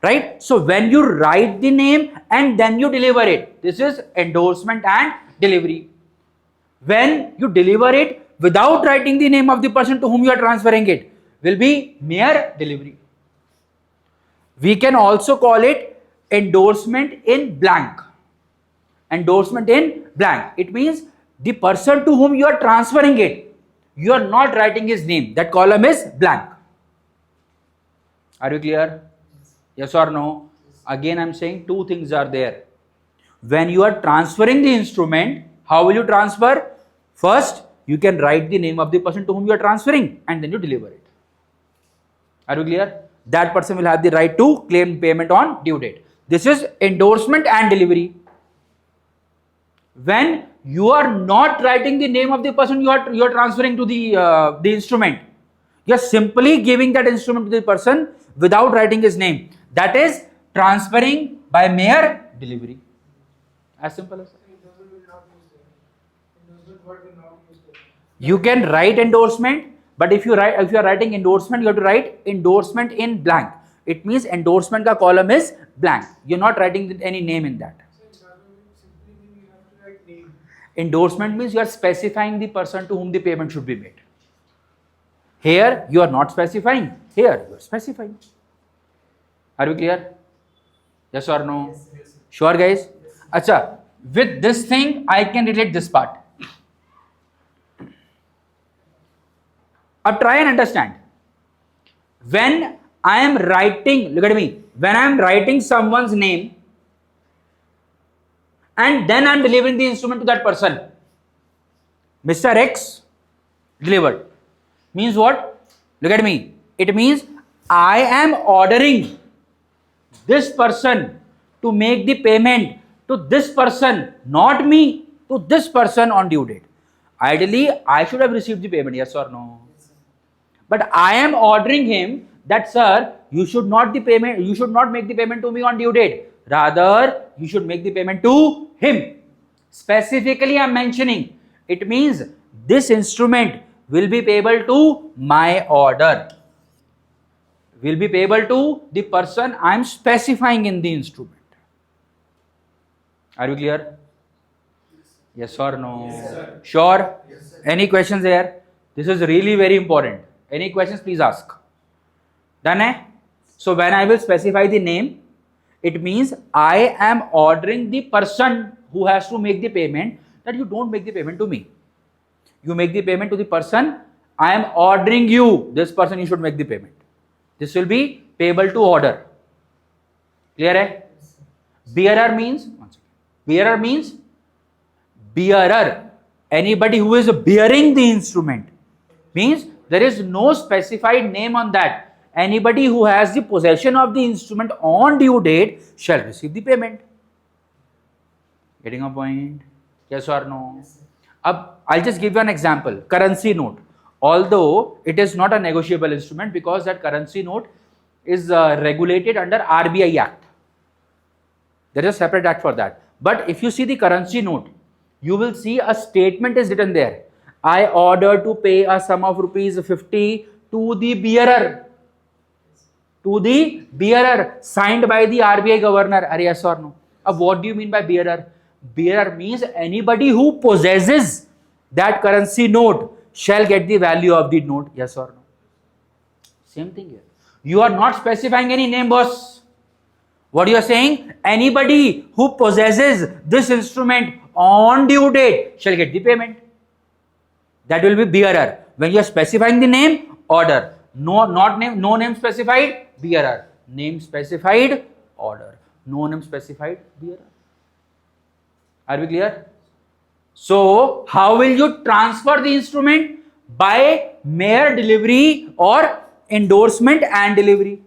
Speaker 1: Right? So when you write the name and then you deliver it, this is endorsement and delivery. When you deliver it without writing the name of the person to whom you are transferring it, will be mere delivery. We can also call it endorsement in blank. Endorsement in blank. It means the person to whom you are transferring it, you are not writing his name. That column is blank. Are you clear? Yes or no? Again, I am saying two things are there. When you are transferring the instrument, how will you transfer? First, you can write the name of the person to whom you are transferring and then you deliver it. Are you clear? That person will have the right to claim payment on due date. This is endorsement and delivery. When you are not writing the name of the person you are transferring to the instrument, you are simply giving that instrument to the person without writing his name. That is transferring by mere delivery. As simple as that. You can write endorsement, but if you are writing endorsement, you have to write endorsement in blank. It means endorsement ka column is blank. You are not writing any name in that. Endorsement means you are specifying the person to whom the payment should be made. Here you are not specifying. Here you are specifying. Are you clear? Yes or no?
Speaker 2: Yes.
Speaker 1: Sure, guys? Acha, with this thing I can relate this part. Now try and understand. When I am writing, look at me, when I am writing someone's name and then I am delivering the instrument to that person, Mr. X delivered. Means what? Look at me. It means I am ordering this person to make the payment to this person, not me, to this person on due date. Ideally, I should have received the payment, yes or no? But I am ordering him that, sir, you should not make the payment to me on due date. Rather, you should make the payment to him. Specifically, I am mentioning. It means this instrument will be payable to my order. Will be payable to the person I am specifying in the instrument. Are you clear? Yes or no?
Speaker 2: Yes,
Speaker 1: Sure?
Speaker 2: Yes,
Speaker 1: Any questions here? This is really very important. Any questions, please ask. Done? Eh? So when I will specify the name, it means I am ordering the person who has to make the payment that you don't make the payment to me. You make the payment to the person I am ordering you. This person you should make the payment. This will be payable to order. Clear? Eh? Bearer means, bearer means bearer. Anybody who is bearing the instrument. Means there is no specified name on that. Anybody who has the possession of the instrument on due date shall receive the payment. Getting a point? Yes or no? I'll just give you an example. Currency note. Although it is not a negotiable instrument because that currency note is regulated under RBI Act. There is a separate act for that. But if you see the currency note, you will see a statement is written there. I order to pay a sum of rupees 50 to the bearer. To the bearer, signed by the RBI governor. Are yes or no? What do you mean by bearer? Bearer means anybody who possesses that currency note shall get the value of the note. Yes or no? Same thing here. You are not specifying any name, boss. What you are saying? Anybody who possesses this instrument on due date shall get the payment. That will be bearer. When you are specifying the name, order. No name specified, bearer. Name specified, order. No name specified, bearer. Are we clear? So, how will you transfer the instrument? By mere delivery or endorsement and delivery.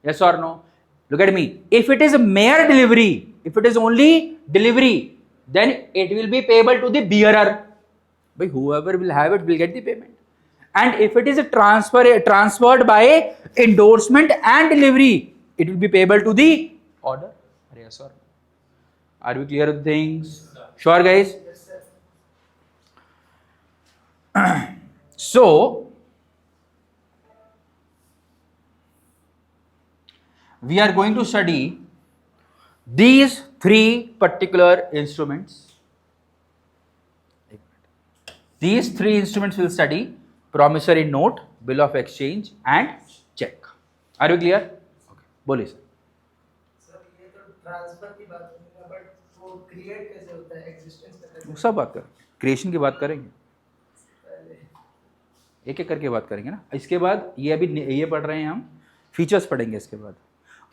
Speaker 1: Yes or no? Look at me. If it is a mere delivery, if it is only delivery, then it will be payable to the bearer. But whoever will have it will get the payment. And if it is a transferred by endorsement and delivery, it will be payable to the order. Yes or no? Are we clear with things? Sure, guys?
Speaker 2: Yes, sir.
Speaker 1: So, we are going to study these three particular instruments. These three instruments will study: promissory note, bill of exchange and check. Are you clear? Okay. बोलिए sir.
Speaker 2: Sir ये तो transfer की बात होगी ना, but वो create कैसे होता है, एग्जिस्टेंस का कैसे
Speaker 1: सब बात करें. क्रिएशन की बात करेंगे.
Speaker 2: पहले
Speaker 1: एक एक करके बात करेंगे ना. इसके बाद ये अभी ये पढ़ रहे हैं हम, फीचर्स पढ़ेंगे इसके बाद.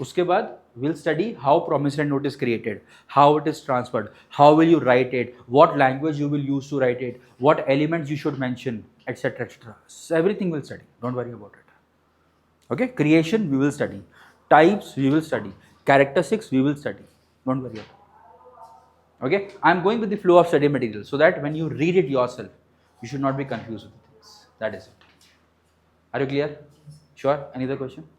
Speaker 1: उसके बाद will study how promissory note is created, how it is transferred, how will you write it, what language you will use to write it, what elements you should mention, etc, etc. So everything we'll study. Don't worry about it. Okay, creation we will study, types we will study, characteristics we will study. Don't worry about it. Okay, I'm going with the flow of study material so that when you read it yourself, you should not be confused with the things. That is it. Are you clear? Sure. Any other question?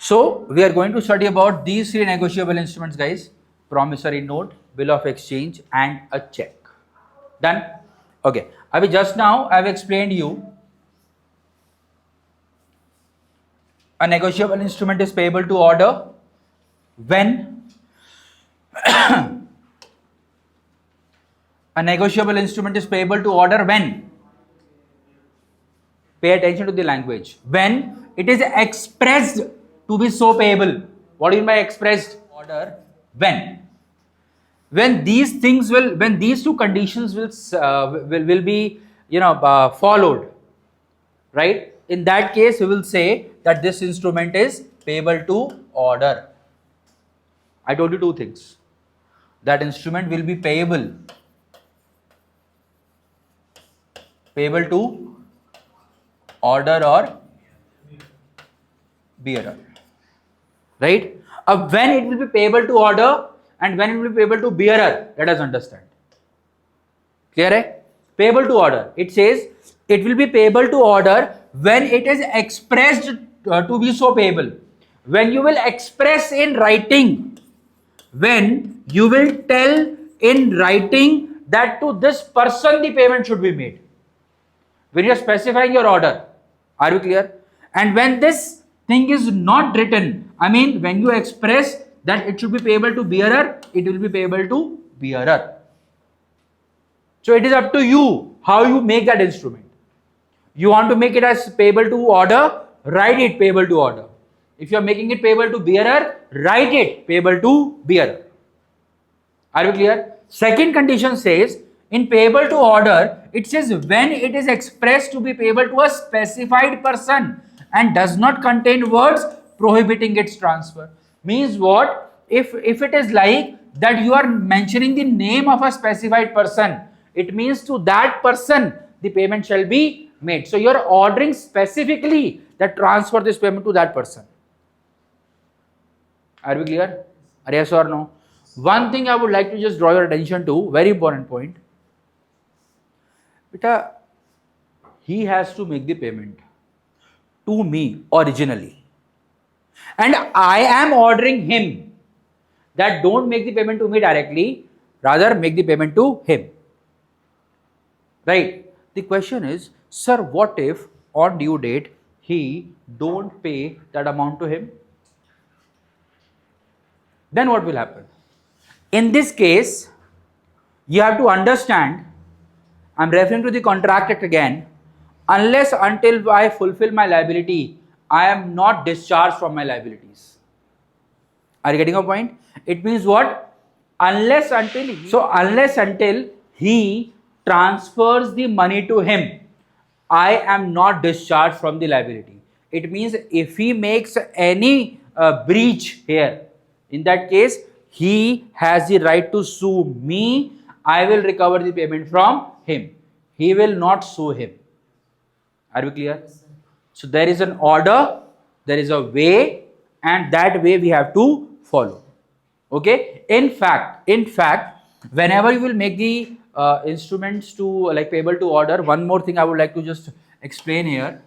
Speaker 1: So, we are going to study about these three negotiable instruments, guys. Promissory note, bill of exchange and a check. Done? Okay. Abhi just now I have explained you a negotiable instrument is payable to order when a negotiable instrument is payable to order when, pay attention to the language, when it is expressed to be so payable. What do you mean by expressed? Order when these things will, when these two conditions will be followed, right? In that case we will say that this instrument is payable to order. I told you two things. That instrument will be payable to order or bearer. right? When it will be payable to order and when it will be payable to bearer, let us understand. Clear hai? Payable to order. It says it will be payable to order when it is expressed to be so payable. When you will express in writing, when you will tell in writing that to this person the payment should be made. When you are specifying your order, are you clear? And when this thing is not written, I mean when you express that it should be payable to bearer, it will be payable to bearer. So it is up to you how you make that instrument. You want to make it as payable to order, write it payable to order. If you are making it payable to bearer, write it payable to bearer. Are you clear? Second condition says in payable to order, it says when it is expressed to be payable to a specified person and does not contain words prohibiting its transfer. Means what? If it is like that you are mentioning the name of a specified person, it means to that person the payment shall be made. So you are ordering specifically that transfer this payment to that person. Are we clear? Yes or no? One thing I would like to just draw your attention to, very important point. Beta, he has to make the payment to me originally. And I am ordering him that don't make the payment to me directly, rather make the payment to him. Right? The question is, sir, what if on due date he don't pay that amount to him? Then what will happen? In this case, you have to understand, I am referring to the Contract Act again, unless until I fulfill my liability, I am not discharged from my liabilities. Are you getting a point? It means what? Unless until he transfers the money to him, I am not discharged from the liability. It means if he makes any breach here, in that case, he has the right to sue me. I will recover the payment from him. He will not sue him. Are we clear? So there is an order, there is a way, and that way we have to follow. Okay? In fact, whenever you will make the instruments to like payable to order, one more thing I would like to just explain here.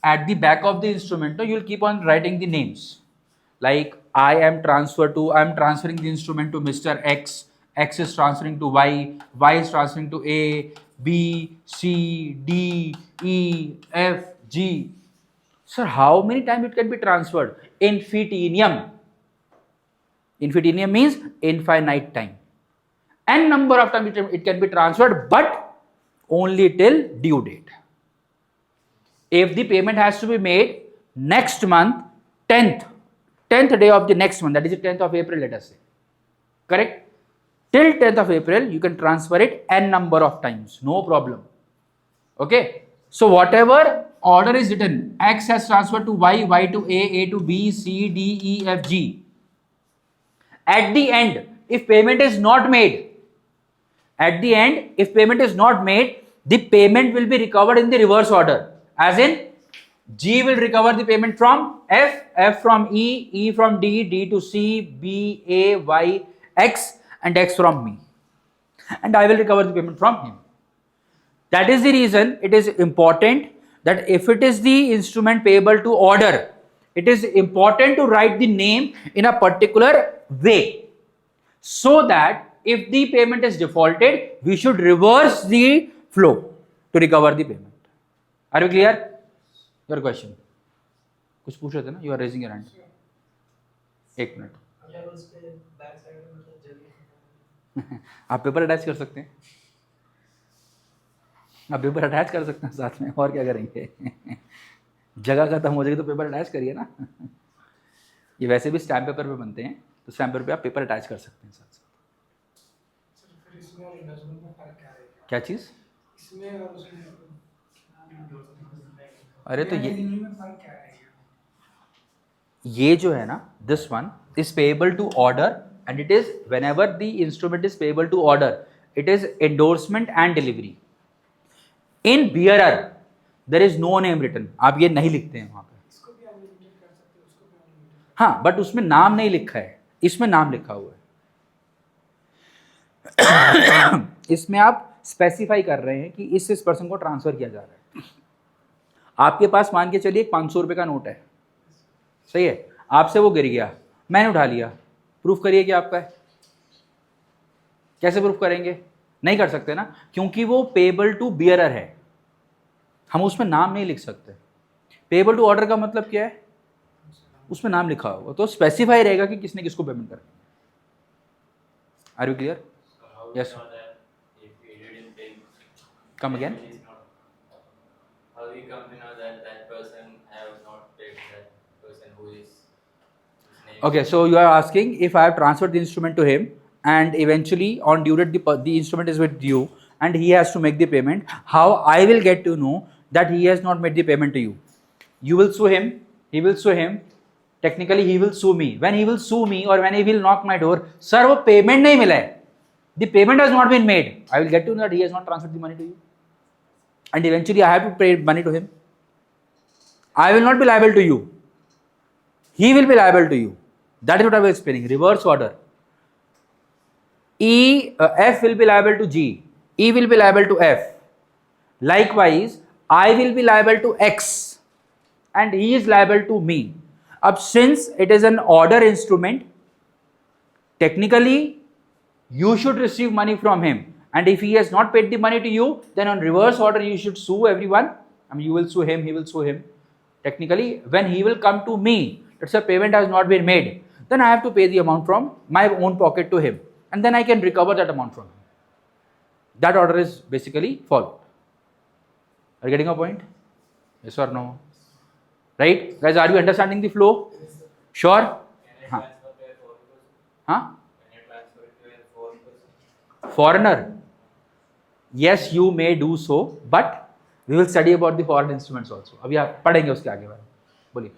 Speaker 1: At the back of the instrument, you will keep on writing the names. Like I am transferring the instrument to Mr. X, X is transferring to Y, Y is transferring to A, B, C, D, E, F, G. Sir, how many times it can be transferred? Infinitum. Infinitum means infinite time. N number of times it can be transferred, but only till due date. If the payment has to be made next month, 10th day of the next month, that is the 10th of April, let us say. Correct? Till 10th of April, you can transfer it n number of times, no problem. Okay? So whatever order is written, X has transferred to Y, Y to A to B, C, D, E, F, G. At the end, if payment is not made, the payment will be recovered in the reverse order. As in, G will recover the payment from F, F from E, E from D, D to C, B, A, Y, X, and X from me. And I will recover the payment from him. That is the reason it is important that if it is the instrument payable to order, it is important to write the name in a particular way, so that if the payment is defaulted, we should reverse the flow to recover the payment. Are you clear? Your question. कुछ पूछ रहे थे ना? You are raising your hand. 1 minute. आप paper attach कर सकते हैं. आप पेपर अटैच कर सकते हैं साथ में, और क्या करेंगे? जगह खत्म हो जाएगी तो पेपर अटैच करिए ना. ये वैसे भी स्टैम्प पेपर पे बनते हैं, तो स्टैम्प पेपर पे आप पेपर अटैच कर सकते हैं साथ साथ. क्या चीज़? अरे तो ये जो है ना, this one is payable to order, and it is whenever the instrument is payable to order, it is endorsement and delivery. In bearer, there is no name written. आप ये नहीं लिखते हैं वहाँ पे. हाँ, बट उसमें नाम नहीं लिखा है, इसमें नाम लिखा हुआ है। इसमें आप स्पेसिफाई कर रहे हैं कि इस पर्सन को ट्रांसफर किया जा रहा है। आपके पास मान के चलिए 500 रुपये का नोट है, सही है, आपसे वो गिर गया, मैंने उठा लिया, प्रूफ करिए कि आपका है। कैसे प्रूफ करेंगे? नहीं कर सकते ना, क्योंकि वो पेएबल टू बियरर है, हम उसमें नाम नहीं लिख सकते। पेएबल टू ऑर्डर का मतलब क्या है? उसमें नाम लिखा होगा, तो स्पेसिफाई रहेगा कि किसने किसको पेमेंट करना। Are you clear? Yes, come again.
Speaker 3: How we come to know that that person have not paid that person who is his name?
Speaker 1: Okay, so you are asking if I have transferred the instrument to him and eventually on due date the instrument is with you and he has to make the payment, how I will get to know that he has not made the payment to you? You will sue him, he will sue him, technically he will sue me. When he will sue me or when he will knock my door, sir वो payment नहीं मिला है, the payment has not been made, I will get to know that he has not transferred the money to you and eventually I have to pay money to him. I will not be liable to you, he will be liable to you. That is what I was explaining. Reverse order. F will be liable to G, E will be liable to F. Likewise, I will be liable to X and he is liable to me. Ab since it is an order instrument, technically you should receive money from him, and if he has not paid the money to you, then on reverse order you should sue everyone. I mean, you will sue him, he will sue him. Technically, when he will come to me, let's say payment has not been made, then I have to pay the amount from my own pocket to him, and then I can recover that amount from him. That order is basically followed. Are you getting a point? Yes or no? Right, guys? Are you understanding the flow? Sure.
Speaker 3: Can I transfer to a foreign person?
Speaker 1: Huh?
Speaker 3: Can I transfer it to a foreign person?
Speaker 1: Foreigner, yes you may do so, but we will study about the foreign instruments also. अभी आप पढ़ेंगे उसके आगे बारे में। बोलिए।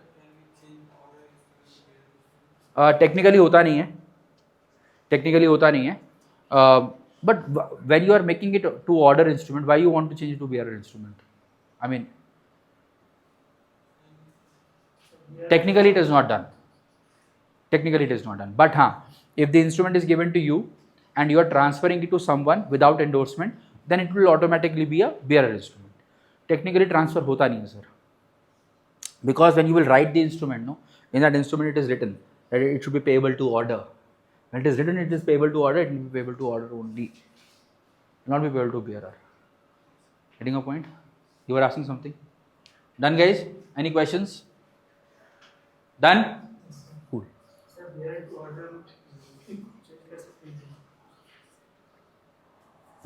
Speaker 1: Technically होता नहीं है, टेक्निकली होता नहीं है, but when you are making it to order instrument, why you want to change it to bearer instrument? I mean, technically it is not done. Technically it is not done. But if the instrument is given to you and you are transferring it to someone without endorsement, then it will automatically be a bearer instrument. Technically transfer hota nahi hai, sir. Because when you will write the instrument, no, in that instrument it is written that it should be payable to order. When it is written it is payable to order, it will be payable to order only. It will not be payable to bearer. Getting a point? You were asking something? Done, guys? Any questions? Done? Cool.
Speaker 2: Sir bearer to order change कर सकते हैं।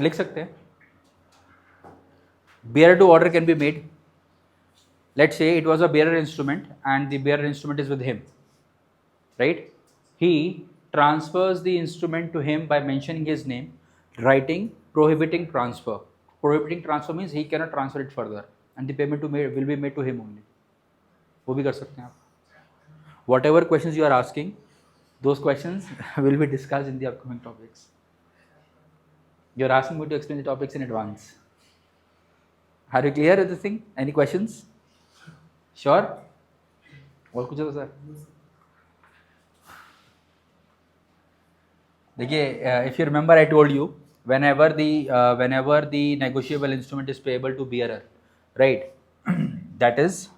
Speaker 1: लिख सकते हैं। Bearer to order can be made. Let's say it was a bearer instrument and the bearer instrument is with him, right? He transfers the instrument to him by mentioning his name, writing prohibiting transfer. Prohibiting transfer means he cannot transfer it further and the payment will be made to him only. वो भी कर सकते हैं आप. Whatever questions you are asking, those questions will be discussed in the upcoming topics. You are asking me to explain the topics in advance. Are you clear with this thing? Any questions? Sure? और कुछ है sir? देखिए, if you remember, I told you whenever the negotiable instrument is payable to bearer, right? That is,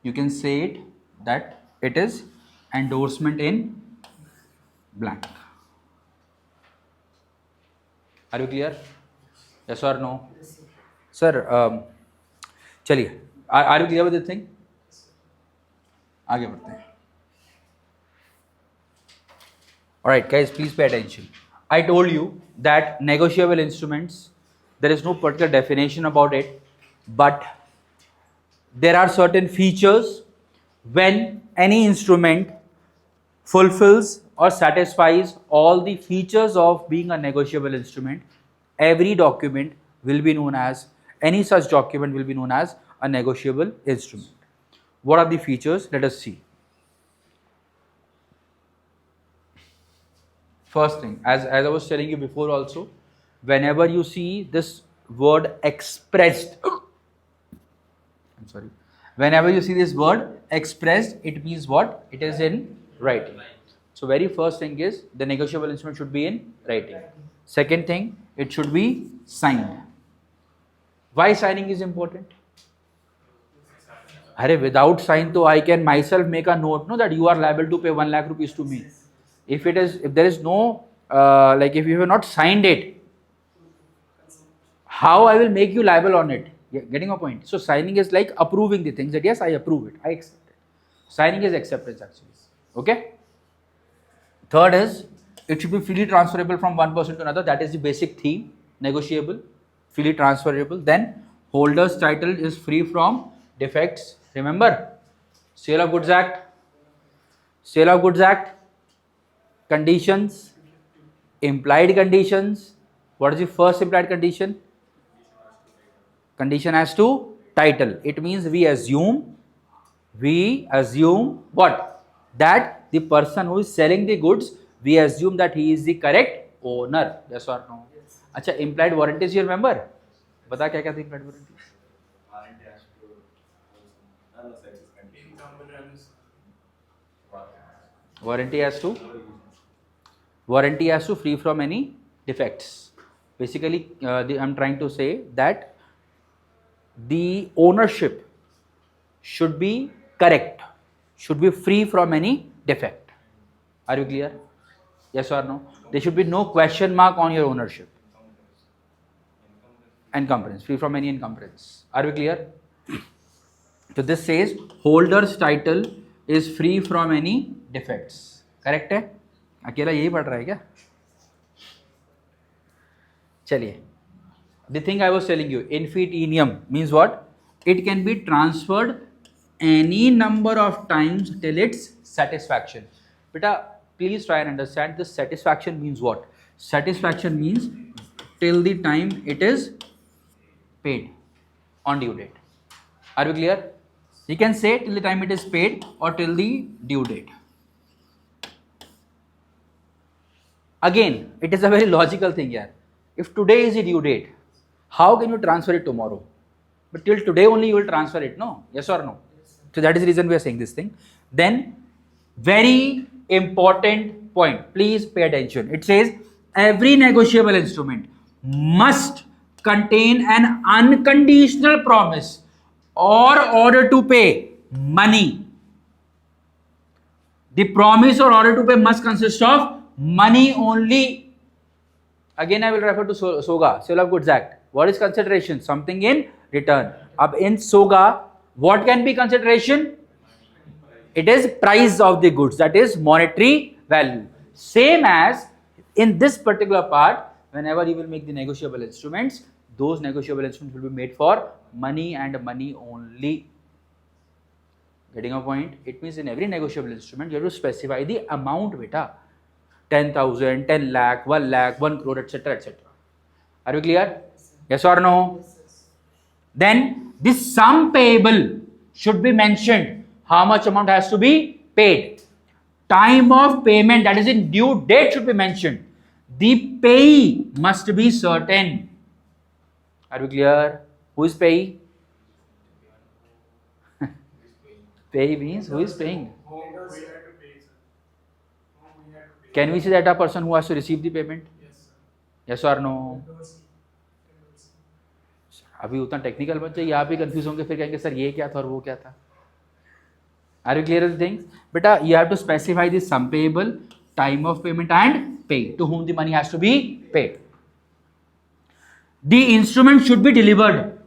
Speaker 1: you can say it that it is endorsement in blank. Are you clear? Yes or no? Sir, चलिए, are you clear with this thing? आगे बढ़ते हैं. Alright guys, please pay attention. I told you that negotiable instruments, there is no particular definition about it, but there are certain features when any instrument fulfills or satisfies all the features of being a negotiable instrument, every document will be known as, any such document will be known as a negotiable instrument. What are the features? Let us see. First thing, as I was telling you before also, whenever you see this word expressed, I'm sorry, Whenever you see this word expressed, it means what? It is in writing. So very first thing is the negotiable instrument should be in writing. Second thing, it should be signed. Why signing is important? Arey, without sign, तो I can myself make a note, no, that you are liable to pay 1 lakh rupees to me. If there is no, like if you have not signed it, how I will make you liable on it? Getting a point? So signing is like approving the things that yes, I approve it, I accept it. Signing is acceptance actually. Okay. Third is it should be freely transferable from one person to another. That is the basic theme. Negotiable, freely transferable. Then holder's title is free from defects. Remember, Sale of Goods Act. Sale of Goods Act. Conditions. Implied conditions. What is the first implied condition? Condition as to title. It means we assume what? That the person who is selling the goods, we assume that he is the correct owner. Yes or no?
Speaker 2: Yes.
Speaker 1: अच्छा, implied warranties you remember? बता क्या क्या थी implied warranties? Warranty as to free from any defects. Basically, I'm trying to say that the ownership should be correct, should be free from any defect. Are you clear? Yes or no? There should be no question mark on your ownership. Encumbrance, free from any encumbrance. Are we clear? So this says holder's title is free from any defects. Correct है? अकेला यही पढ़ रहा है क्या? चलिए. The thing I was telling you, infitinium means what? It can be transferred any number of times till its satisfaction. Beta, please try and understand this. Satisfaction means what? Satisfaction means till the time it is paid on due date. Are we clear? You can say till the time it is paid or till the due date. Again, it is a very logical thing here. If today is the due date, how can you transfer it tomorrow? But till today only you will transfer it, no? Yes or no? So that is the reason we are saying this thing. Then, very important point. Please pay attention. It says every negotiable instrument must contain an unconditional promise or order to pay money. The promise or order to pay must consist of money only. Again, I will refer to SOGA, Sale of Goods Act. What is consideration? Something in return. Ab in SOGA, what can be consideration? It is price of the goods, that is monetary value. Same as in this particular part, whenever you will make the negotiable instruments, those negotiable instruments will be made for money and money only. Getting a point? It means in every negotiable instrument, you have to specify the amount, beta. 10,000, 10 lakh, 1 lakh, 1 crore, etc. etc. Are you clear? Yes or no? Then this sum payable should be mentioned. How much amount has to be paid? Time of payment, that is in due date, should be mentioned. The payee must be certain. Are we clear? Who is payee? Payee means who is paying? Can we say that a person who has to receive the payment? Yes or no? अभी उतना technical बच्चे यहाँ पे confuse होंगे, फिर कहेंगे sir ये क्या था और वो क्या था. Are you clear with the things? Beta, you have to specify the sum payable, time of payment and pay, to whom the money has to be paid. The instrument should be delivered.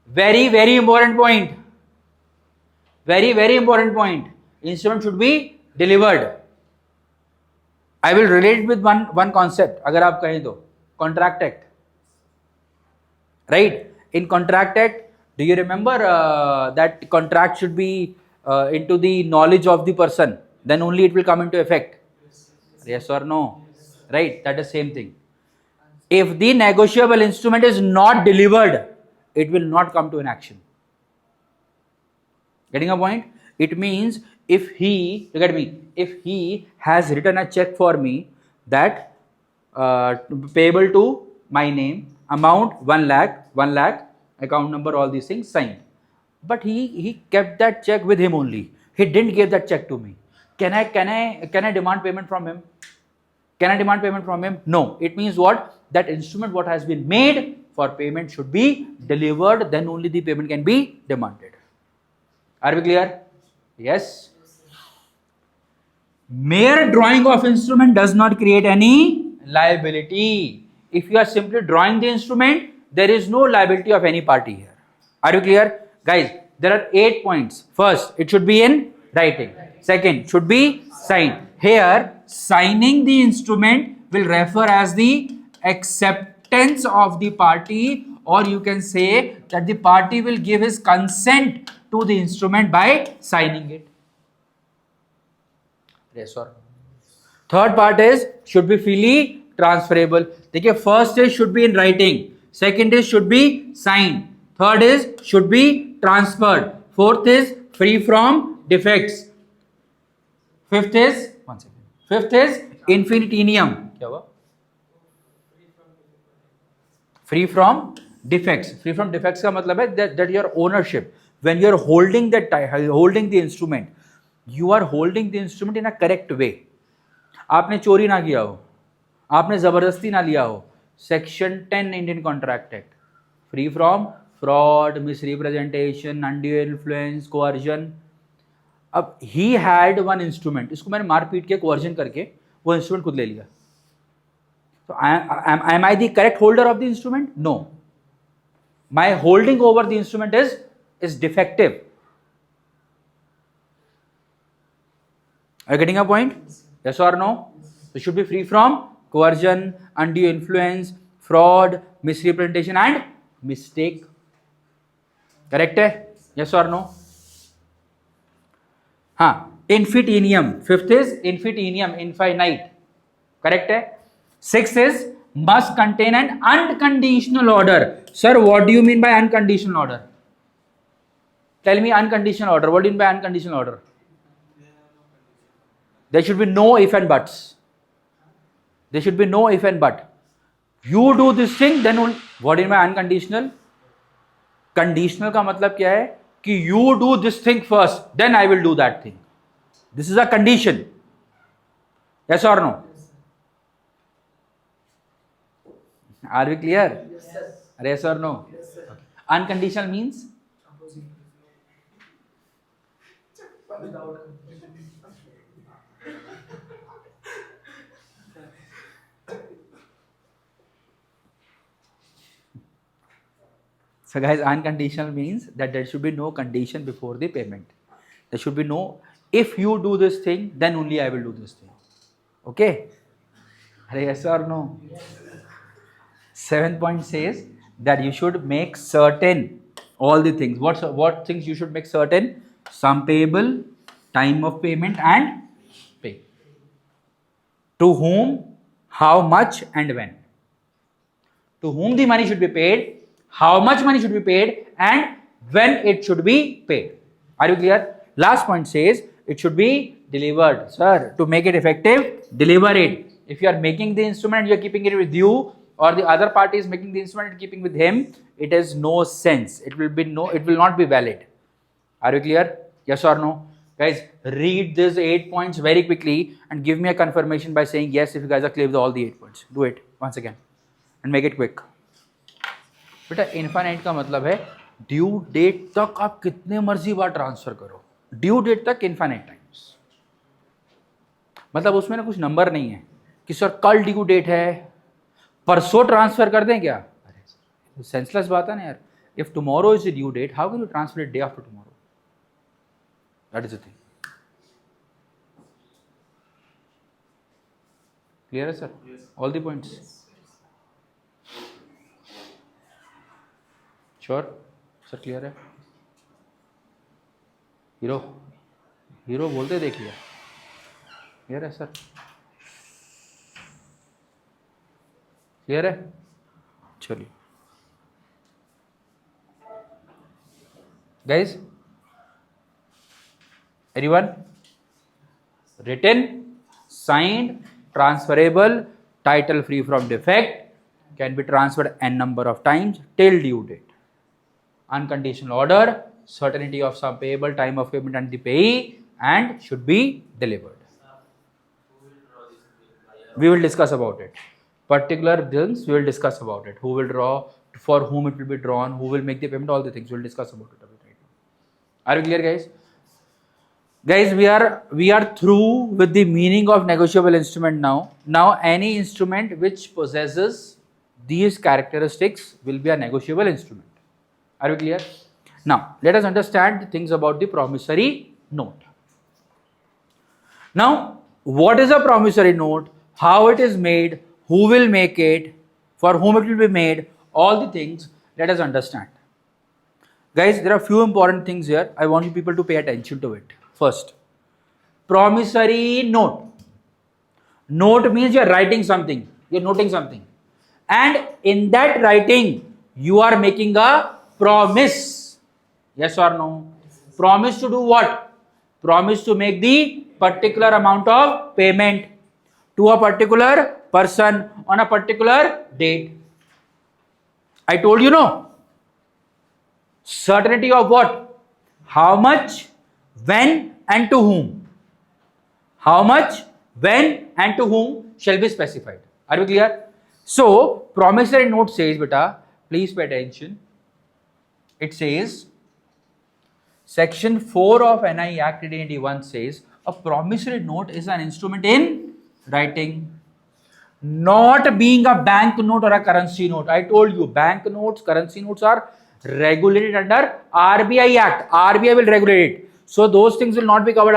Speaker 1: Very, very important point. Very, very important point. Instrument should be delivered. I will relate with one concept. अगर आप कहें तो Contract Act. Right? In Contract Act, do you remember that contract should be into the knowledge of the person? Then only it will come into effect. Yes or no? Right? That is same thing. If the negotiable instrument is not delivered, it will not come to an action. Getting a point? It means if he, look at me, if he has written a check for me that payable to my name, amount 1 lakh, account number, all these things signed. but he kept that check with him only. He didn't give that check to me. Can I demand payment from him? Can I demand payment from him? No. It means what? That instrument what has been made for payment should be delivered, then only the payment can be demanded. Are we clear? Yes. Mere drawing of instrument does not create any liability. If you are simply drawing the instrument, there is no liability of any party here. Are you clear? Guys, there are 8 points. First, it should be in writing. Second, should be signed. Here, signing the instrument will refer as the acceptance of the party, or you can say that the party will give his consent to the instrument by signing it. Yes or no? Third part is should be freely transferable. देखिए first is should be in writing, second is should be signed, third is should be transferred, fourth is free from defects, fifth is infinitinium. क्या हुआ? Free from defects. Free from defects का मतलब है that your ownership, when you are holding the instrument, you are holding the instrument in a correct way. आपने चोरी ना किया हो, आपने जबरदस्ती ना लिया हो. Section 10 Indian contract act, free from fraud, misrepresentation, undue influence, coercion. अब ही हैड वन इंस्ट्रूमेंट, इसको मैंने मार पीट के कोअर्जन करके वो इंस्ट्रूमेंट खुद ले लिया. So am I the correct holder of the instrument? No. My holding over the instrument is defective. Are you getting a point? Yes or no? It should be free from coercion, undue influence, fraud, misrepresentation and mistake. Correct hai? Yes or no? हाँ, infitinium. Fifth is infitinium, infinite. Correct hai? Sixth is must contain an unconditional order. Sir, what do you mean by unconditional order? Tell me unconditional order. What do you mean by unconditional order? There should be no if and buts. There should be no if and but. You do this thing, then only. What do you mean by unconditional? Conditional का मतलब क्या है कि you do this thing first, then I will do that thing. This is a condition. Yes or no? Are we clear?
Speaker 2: Yes, sir.
Speaker 1: Yes or no?
Speaker 2: Yes, sir.
Speaker 1: Okay. Unconditional means
Speaker 2: Without
Speaker 1: so guys, unconditional means that there should be no condition before the payment. There should be no, if you do this thing, then only I will do this thing. Okay? Yes or no? Seventh point says that you should make certain all the things. What things you should make certain? Sum payable, time of payment and pay. To whom, how much and when. To whom the money should be paid, how much money should be paid and when it should be paid. Are you clear? Last point says it should be delivered. Sir, to make it effective, deliver it. If you are making the instrument, you are keeping it with you, or the other party is making the instrument and keeping with him, it has no sense. It will not be valid. Are you clear? Yes or no? Guys, read these 8 points very quickly and give me a confirmation by saying yes if you guys are clear with all the 8 points. Do it once again and make it quick. बेटा infinite का मतलब है due date तक आप कितने मर्जी बार transfer करो, due date तक इनफाइनाइट टाइम्स. मतलब उसमें ना कुछ नंबर नहीं है कि सर कल ड्यू डेट है, परसों ट्रांसफर कर दें क्या. अरे सेंसलेस बात है ना यार. If tomorrow is the due date, how can you transfer it day after tomorrow? That is the thing. Clear है sir? All the points sure sir? Clear है? हीरो बोलते देख लिया. क्लियर है सर? क्लियर है? चलिए guys, everyone, written, signed, transferable, title free from defect, can be transferred n number of times till due date. Unconditional order, certainty of some payable, time of payment and the payee, and should be delivered. We will discuss about it. Particular things we will discuss about it. Who will draw, for whom it will be drawn, who will make the payment, all the things we will discuss about it. Are you clear, guys? Guys, we are through with the meaning of negotiable instrument now. Now any instrument which possesses these characteristics will be a negotiable instrument. Are we clear? Now let us understand the things about the promissory note. Now what is a promissory note, how it is made, who will make it, for whom it will be made, all the things let us understand. Guys, there are few important things here. I want you people to pay attention to it. First, promissory note. Note means you are writing something, you are noting something, and in that writing you are making a promise. Yes or no? Promise to do what? Promise to make the particular amount of payment to a particular person on a particular date. I told you, no. Certainty of what? How much, when and to whom. How much, when and to whom shall be specified. Are we clear? So promissory note says, beta, please pay attention. It says, section 4 of NI Act 1881 says, a promissory note is an instrument in writing, not being a bank note or a currency note. I told you, bank notes, currency notes are regulated under RBI Act. RBI will regulate it. So those things will not be covered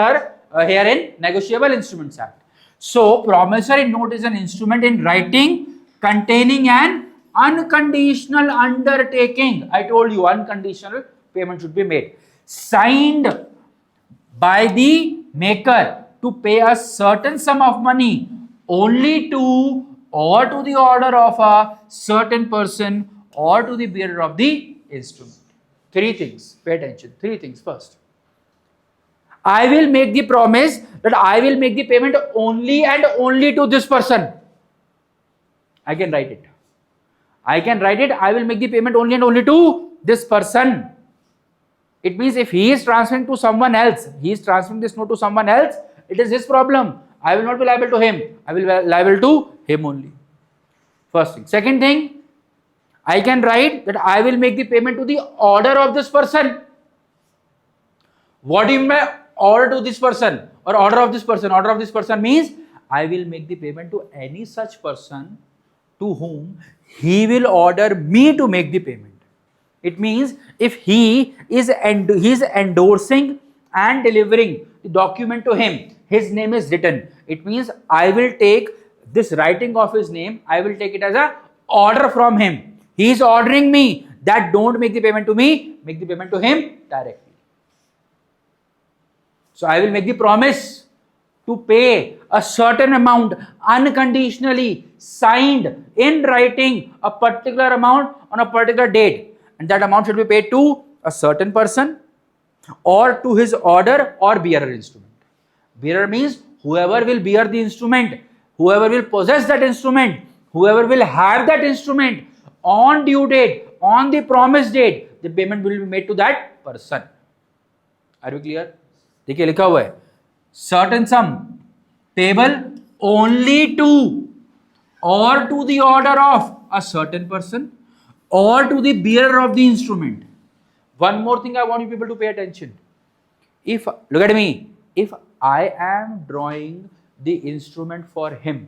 Speaker 1: here in Negotiable Instruments Act. So promissory note is an instrument in writing containing an unconditional undertaking. I told you, unconditional payment should be made, signed by the maker to pay a certain sum of money only to or to the order of a certain person or to the bearer of the instrument. Three things, pay attention. Three things. First, I will make the promise that I will make the payment only and only to this person. I can write it. I can write it, I will make the payment only and only to this person. It means if he is transferring to someone else, he is transferring this note to someone else, it is his problem. I will not be liable to him. I will be liable to him only. First thing. Second thing, I can write that I will make the payment to the order of this person. What do you mean by order to this person or order of this person? Order of this person means I will make the payment to any such person to whom he will order me to make the payment. It means if he is endorsing and delivering the document to him, his name is written. It means I will take this writing of his name, I will take it as a order from him. He is ordering me that don't make the payment to me, make the payment to him directly. So I will make the promise to pay a certain amount unconditionally, signed in writing, a particular amount on a particular date, and that amount should be paid to a certain person or to his order or bearer instrument. Bearer means whoever will bear the instrument, whoever will possess that instrument, whoever will have that instrument on due date, on the promised date, the payment will be made to that person. Are you clear? देखिए लिखा हुआ है certain sum payable only to or to the order of a certain person or to the bearer of the instrument. One more thing I want you people to pay attention. If, look at me, if I am drawing the instrument for him,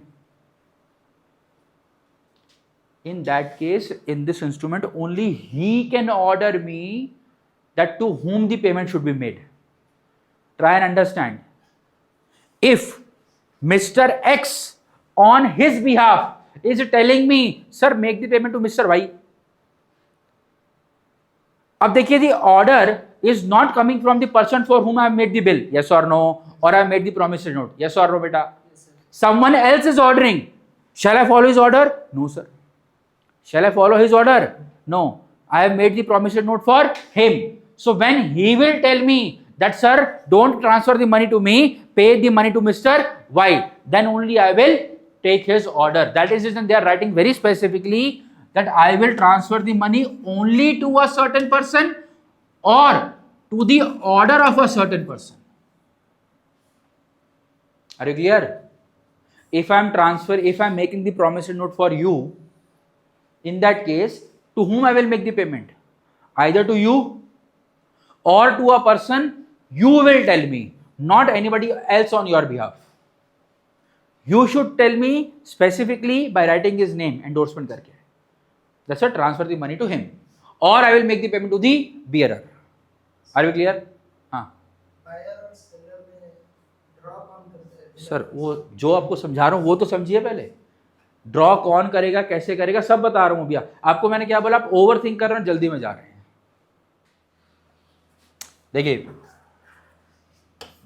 Speaker 1: in that case, in this instrument, only he can order me that to whom the payment should be made. Try and understand. If Mr. X on his behalf is telling me, sir, make the payment to Mr. Y. अब देखिए, the order is not coming from the person for whom I have made the bill, yes or no, or I have made the promissory note, yes or no, beta. Yes, someone else is ordering. Shall I follow his order? No, sir. Shall I follow his order? No. I have made the promissory note for him. So when he will tell me that, sir, don't transfer the money to me, pay the money to Mr. Y, then only I will take his order. That is reason they are writing very specifically that I will transfer the money only to a certain person or to the order of a certain person. Are you clear? If I'm making the promissory note for you, in that case, to whom I will make the payment? Either to you or to a person you will tell me, not anybody else on your behalf. You should tell me specifically by writing his name, endorsement karke. That's why transfer the money to him. Or I will make the payment to the bearer. Are you clear? हाँ.
Speaker 2: buyer और seller में draw कौन करता है?
Speaker 1: Sir वो जो आपको समझा रहा हूँ वो तो समझिए पहले. ड्रॉ कौन करेगा, कैसे करेगा, सब बता रहा हूँ भैया. आपको मैंने क्या बोला, आप ओवर थिंक कर रहे हैं, जल्दी में जा रहे हैं. देखिए,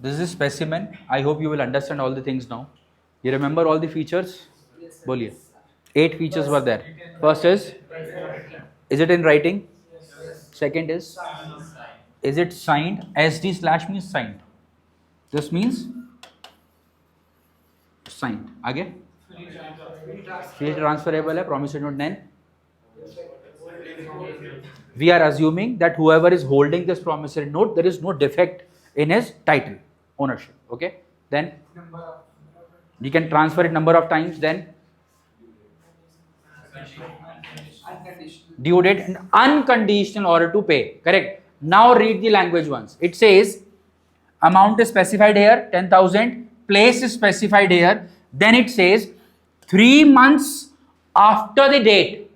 Speaker 1: this is specimen. I hope you will understand all the things now. You remember all the features? बोलिए. 8 features were there. First is it in writing? Second is it signed? SD / means signed. This means signed. आगे free transferable है, promissory note. Then we are assuming that whoever is holding this promissory note, there is no defect in his title ownership. Okay, then you can transfer it number of times. Then due date and unconditional order to pay. Correct. Now read the language once. It says amount is specified here 10,000, place is specified here. Then it says 3 months after the date.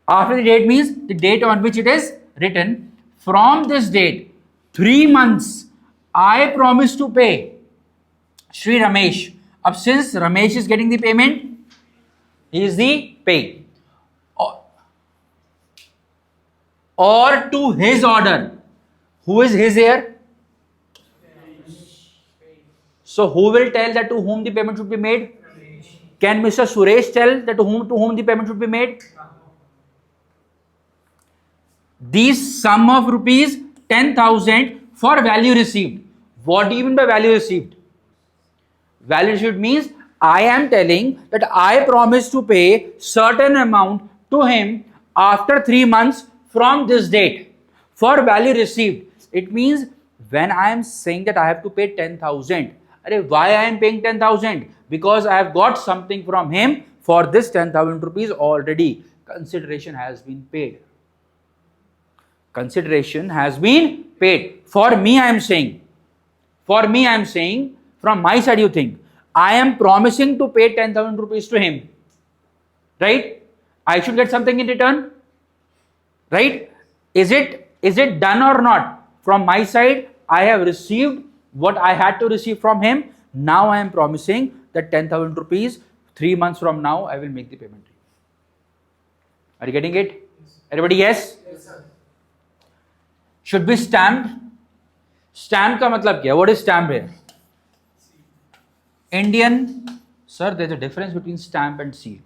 Speaker 1: After the date means the date on which it is written. From this date 3 months I promise to pay Shri Ramesh. Ab since Ramesh is getting the payment, he is the pay. Or to his order. Who is his here? So who will tell that to whom the payment should be made? Can Mr. Suresh tell that to whom the payment should be made? These sum of rupees 10,000 for value received. What do you mean by value received? Value received means I am telling that I promise to pay certain amount to him after 3 months from this date. For value received, it means when I am saying that I have to pay 10,000. Why I am paying 10,000? Because I have got something from him. For this 10,000 rupees already consideration has been paid. Consideration has been paid. For me I am saying. For me I am saying. From my side you think. I am promising to pay 10,000 rupees to him. Right? I should get something in return. Right? Is it done or not? From my side, I have received what I had to receive from him. Now I am promising that 10,000 rupees, 3 months from now, I will make the payment. Are you getting it? Everybody, yes?
Speaker 2: Yes, sir.
Speaker 1: Should be stamped. Stamp का मतलब क्या? What is stamp here? Indian, sir, there is a difference between stamp and seal.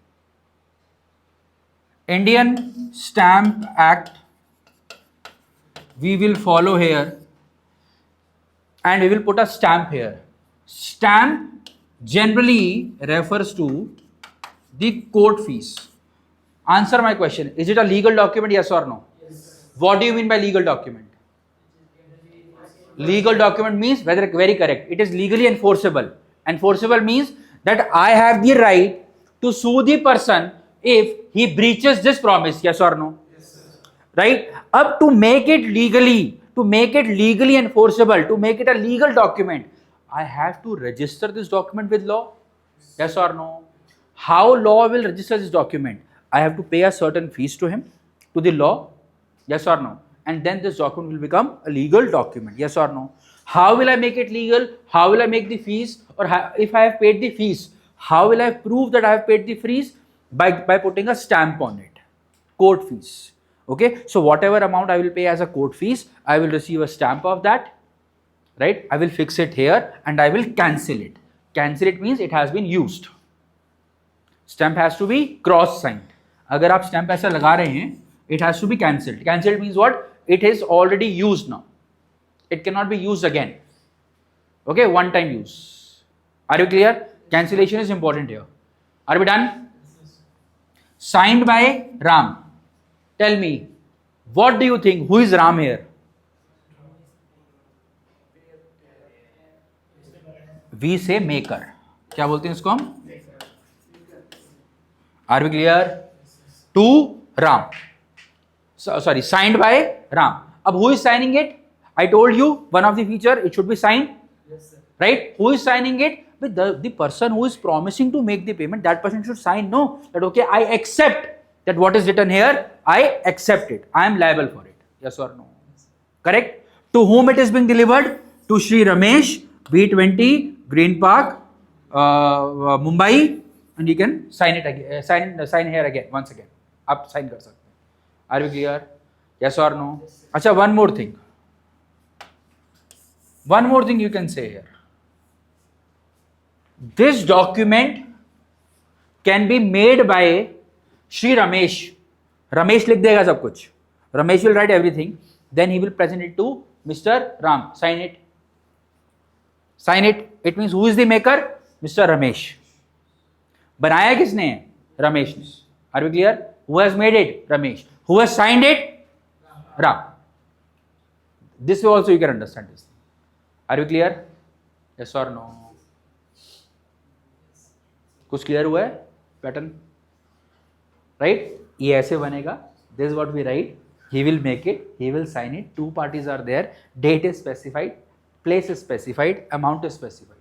Speaker 1: Indian Stamp Act we will follow here and we will put a stamp here. Stamp generally refers to the court fees. Answer my question. Is it a legal document, yes or no?
Speaker 2: Yes.
Speaker 1: What do you mean by legal document? Legal document means, very correct, it is legally enforceable. Enforceable means that I have the right to sue the person if he breaches this promise, yes or no?
Speaker 2: Yes, sir.
Speaker 1: Right? Up to make it legally enforceable, to make it a legal document, I have to register this document with law, yes or no? How law will register this document? I have to pay a certain fees to him, to the law, yes or no? And then this document will become a legal document, yes or no? How will I make it legal? How will I make the fees? Or if I have paid the fees, how will I prove that I have paid the fees? By putting a stamp on it. Court fees. Okay, so whatever amount I will pay as a court fees, I will receive a stamp of that, right? I will fix it here and I will cancel it. Cancel it means it has been used. Stamp has to be cross signed. अगर आप stamp ऐसा लगा रहे हैं, it has to be cancelled. Cancelled means what? It is already used now. It cannot be used again. Okay, one time use. Are you clear? Cancellation is important here. Are we done? Signed by Ram. Tell me, what do you think? Who is Ram here? We say maker, क्या बोलते हैं इसको हम? Are we clear? To Ram, sorry, signed by Ram. Ab who is signing it? I told you one of the feature, it should be signed.
Speaker 2: Yes, sir.
Speaker 1: Right? Who is signing it? With the person who is promising to make the payment, that person should sign no, that okay, I accept that what is written here, I accept it, I am liable for it. Yes or no? Correct? To whom it is being delivered? To Shri Ramesh, B20, Green Park, Mumbai, and you can sign it again, sign here again, once again. आप sign कर सकते हैं. Are we clear? Yes or no? Acha, one more thing. One more thing you can say here. This document can be made by Shri Ramesh. Ramesh लिख देगा सब कुछ. Ramesh will write everything. Then he will present it to Mr. Ram. Sign it. Sign it. It means who is the maker? Mr. Ramesh. बनाया किसने? Ramesh ने. Are we clear? Who has made it? Ramesh. Who has signed it? Ram. This way also you can understand this. Are you clear? Yes or no? कुछ clear हुआ है pattern? Right? ये ऐसे बनेगा. This is what we write. He will make it. He will sign it. Two parties are there. Date is specified. Place is specified. Amount is specified.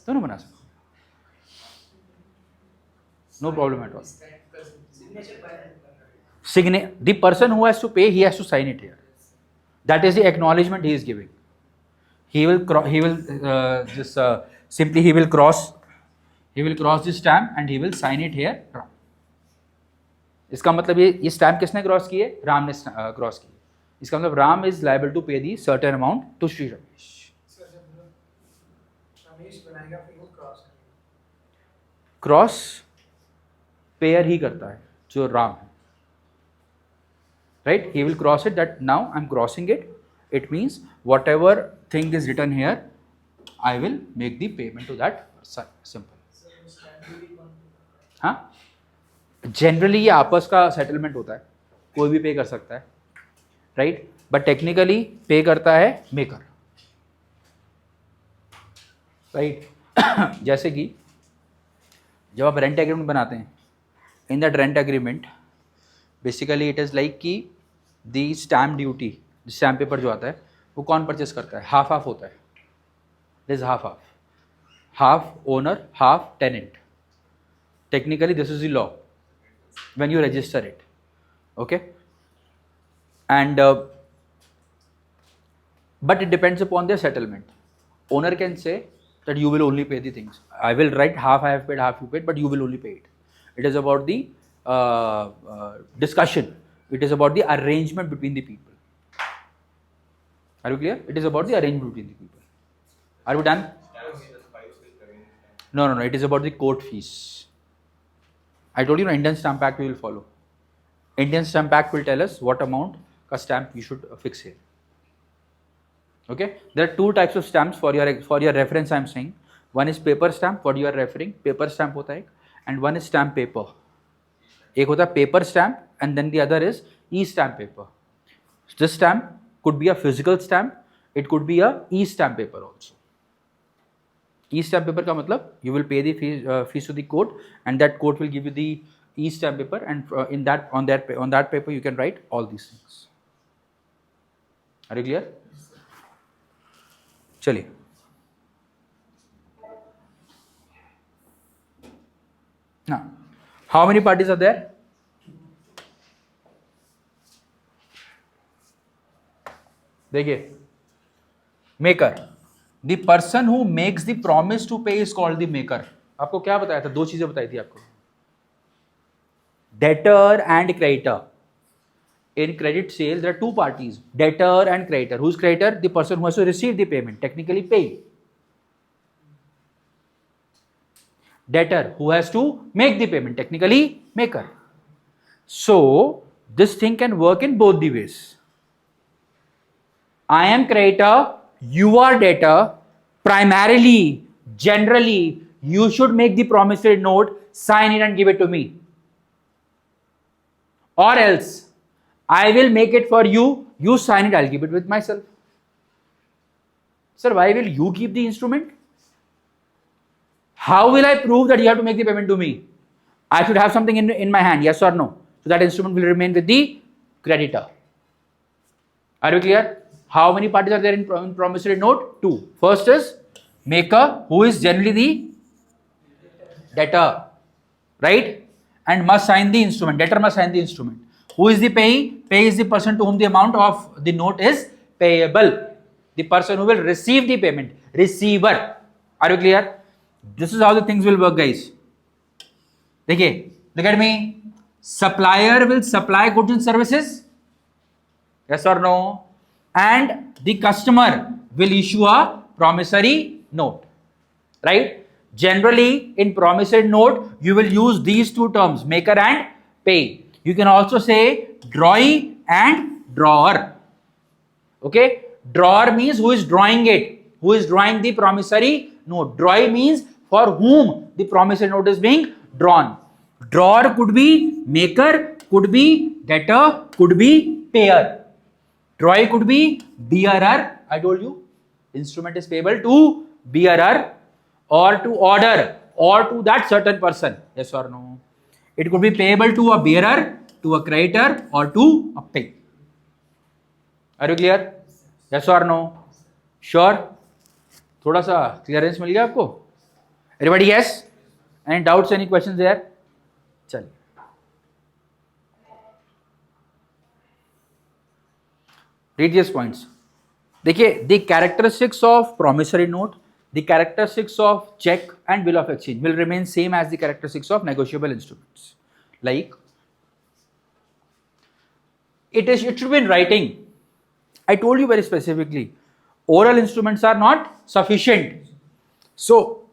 Speaker 1: दोनों बना सकते. No problem at all.
Speaker 2: Signature by
Speaker 1: The person who has to pay, he has to sign it here. That is the acknowledgement he is giving. He will just simply he will cross this stamp and he will sign it here. Ram. इसका मतलब ये stamp किसने cross की है? राम ने cross की है. इसका मतलब Ram is liable to pay the certain amount to Shri Ramesh.
Speaker 2: Ramesh बनाएगा फिर वो क्रॉस करेगा.
Speaker 1: क्रॉस पेयर ही करता है जो राम है. Right? He will cross it that now I am crossing it. It means whatever thing is written here, I will make the payment to that person. Simple. हाँ? Generally ये आपस का settlement होता है. कोई भी पे कर सकता है. Right? But technically पे करता है maker. Right? जैसे कि जब आप रेंट एग्रीमेंट बनाते हैं, in that rent agreement basically it is like कि दी स्टैम्प ड्यूटी, स्टैम्प पेपर जो आता है वो कौन परचेस करता है? हाफ हाफ होता है. It is half half, half owner half tenant. Technically this is the law when you register it. Okay, and but it depends upon their settlement. Owner can say that you will only pay the things. I will write half I have paid, half you paid, but you will only pay it. It is about the discussion. It is about the arrangement between the people. Are you clear? It is about the arrangement between the people. Are we done? No. It is about the court fees. I told you, Indian Stamp Act we will follow. Indian Stamp Act will tell us what amount का stamp you should fix here. Okay, there are two types of stamps for your reference. I am saying one is paper stamp, what you are referring, paper stamp होता है, and one is stamp paper. एक होता है paper stamp and then the other is e-stamp paper. This stamp could be a physical stamp, it could be a e-stamp paper also. E-stamp paper का मतलब you will pay the fees to the court and that court will give you the e-stamp paper and on that paper you can write all these things. Are you clear? चलिए, now how many parties are there? देखिए, maker, the person who makes the promise to pay is called the maker. आपको क्या बताया था? दो चीजें बताई थी आपको, debtor and creditor. In credit sale, there are two parties, debtor and creditor. Who's creditor? The person who has to receive the payment, technically pay. Debtor, who has to make the payment, technically maker. So, this thing can work in both the ways. I am creditor, you are debtor. Primarily, generally, you should make the promissory note, sign it and give it to me. Or else, I will make it for you, you sign it, I'll give it with myself. Sir, why will you keep the instrument? How will I prove that you have to make the payment to me? I should have something in my hand, yes or no? So that instrument will remain with the creditor. Are you clear? How many parties are there in promissory note? Two. First is maker, who is generally the debtor, right? And must sign the instrument. Debtor must sign the instrument. Who is the payee? Payee is the person to whom the amount of the note is payable. The person who will receive the payment. Receiver. Are you clear? This is how the things will work, guys. देखिए, look at me. Supplier will supply goods and services. Yes or no? And the customer will issue a promissory note. Right? Generally, in promissory note, you will use these two terms, maker and pay. You can also say drawee and drawer. Okay? Drawer means who is drawing it, who is drawing the promissory note. Drawee means for whom the promissory note is being drawn. Drawer could be maker, could be debtor, could be payer. Drawee could be bearer. I told you, instrument is payable to bearer or to order or to that certain person. Yes or no? It could be payable to a bearer, to a creditor, or to a pay. Are you clear? Yes or no? Sure? थोड़ा सा clearance मिल गया आपको? Everybody yes? Any doubts, any questions there? चलिए. Read these points. देखिए, the characteristics of promissory note, the characteristics of check and bill of exchange will remain same as the characteristics of negotiable instruments. Like, it should be in writing. I told you very specifically, oral instruments are not sufficient. So,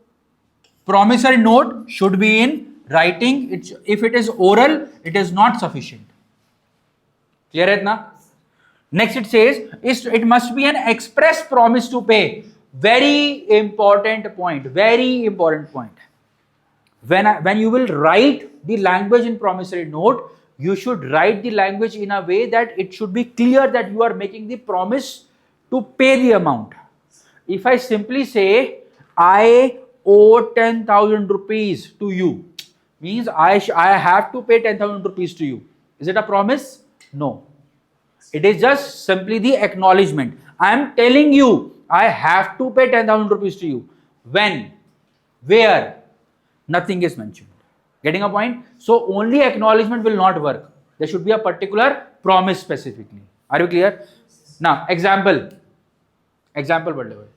Speaker 1: promissory note should be in writing. If it is oral, it is not sufficient. Clear है ना? Next it says, it must be an express promise to pay. Very important point. Very important point. When you will write the language in promissory note, you should write the language in a way that it should be clear that you are making the promise to pay the amount. If I simply say, I owe 10,000 rupees to you, means I have to pay 10,000 rupees to you. Is it a promise? No. It is just simply the acknowledgement. I am telling you, I have to pay 10,000 rupees to you. When? Where? Nothing is mentioned. Getting a point? So only acknowledgement will not work. There should be a particular promise specifically. Are you clear? Now, example. Example, whatever.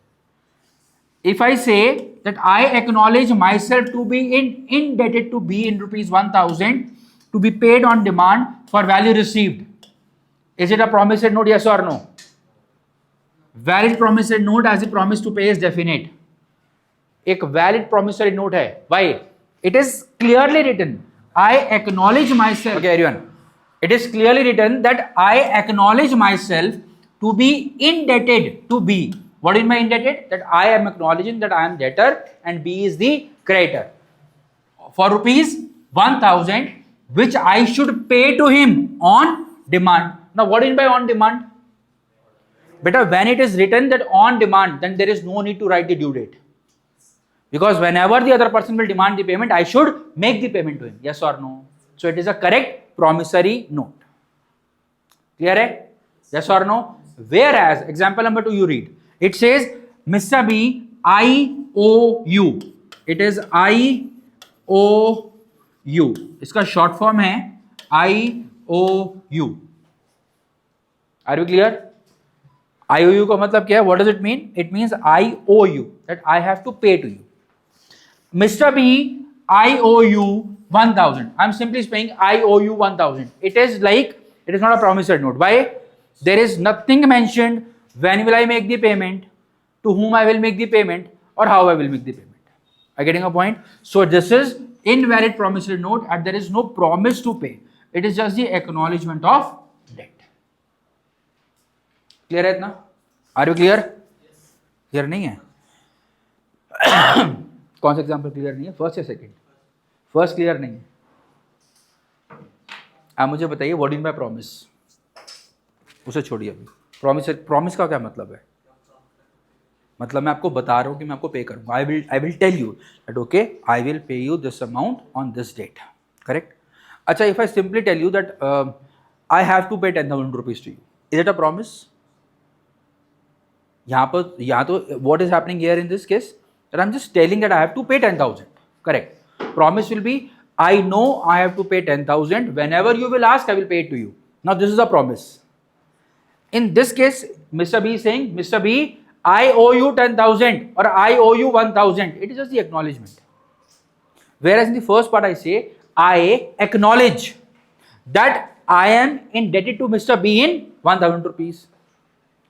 Speaker 1: If I say that I acknowledge myself to be indebted to B in rupees 1,000 to be paid on demand for value received. Is it a promissory note? Yes or no? Valid promissory note as a promise to pay is definite. एक valid promissory note है. Why? It is clearly written. I acknowledge myself. Okay, everyone. It is clearly written that I acknowledge myself to be indebted to B. What is my indebted? That I am acknowledging that I am debtor and B is the creditor. For rupees 1,000, which I should pay to him on demand. Now, what do you mean by on demand? Better when it is written that on demand, then there is no need to write the due date. Because whenever the other person will demand the payment, I should make the payment to him. Yes or no? So it is a correct promissory note. Clear hai? Yes or no? Whereas, example number 2 you read. It says, Mr. B, I owe you. It is I owe you. इसका short form है I owe you. Are you clear? I owe you का मतलब क्या है? What does it mean? It means I owe you. That I have to pay to you. Mr. B, I owe you 1,000. I'm simply saying I owe you 1,000. It is like, it is not a promissory note. Why? There is nothing mentioned when will I make the payment, to whom I will make the payment, or how I will make the payment. Are you getting a point? So this is invalid promissory note and there is no promise to pay. It is just the acknowledgement of debt. Clear है इतना? Are you clear? Clear नहीं है? कौन सा example clear नहीं है? First या second? First clear नहीं है. आप मुझे बताइए व्हाट इन बाय प्रॉमिस. उसे छोड़िए अभी. प्रॉमिस का क्या मतलब है? मतलब मैं आपको बता रहा हूँ कि मैं आपको पे करूँगा. I will tell you that okay, I will pay you this amount on this date. Correct? अच्छा, if I simply tell you that I have to pay 10,000 rupees to you, is it a promise? यहाँ तो what is happening here in this case? That I'm just telling that I have to pay 10,000. Correct? Promise will be, I know I have to pay 10,000. Whenever you will ask, I will pay it to you. Now this is a promise. In this case, Mr. B is saying, Mr. B, I owe you 10,000 or I owe you 1,000. It is just the acknowledgement. Whereas in the first part I say, I acknowledge that I am indebted to Mr. B in 1,000 rupees.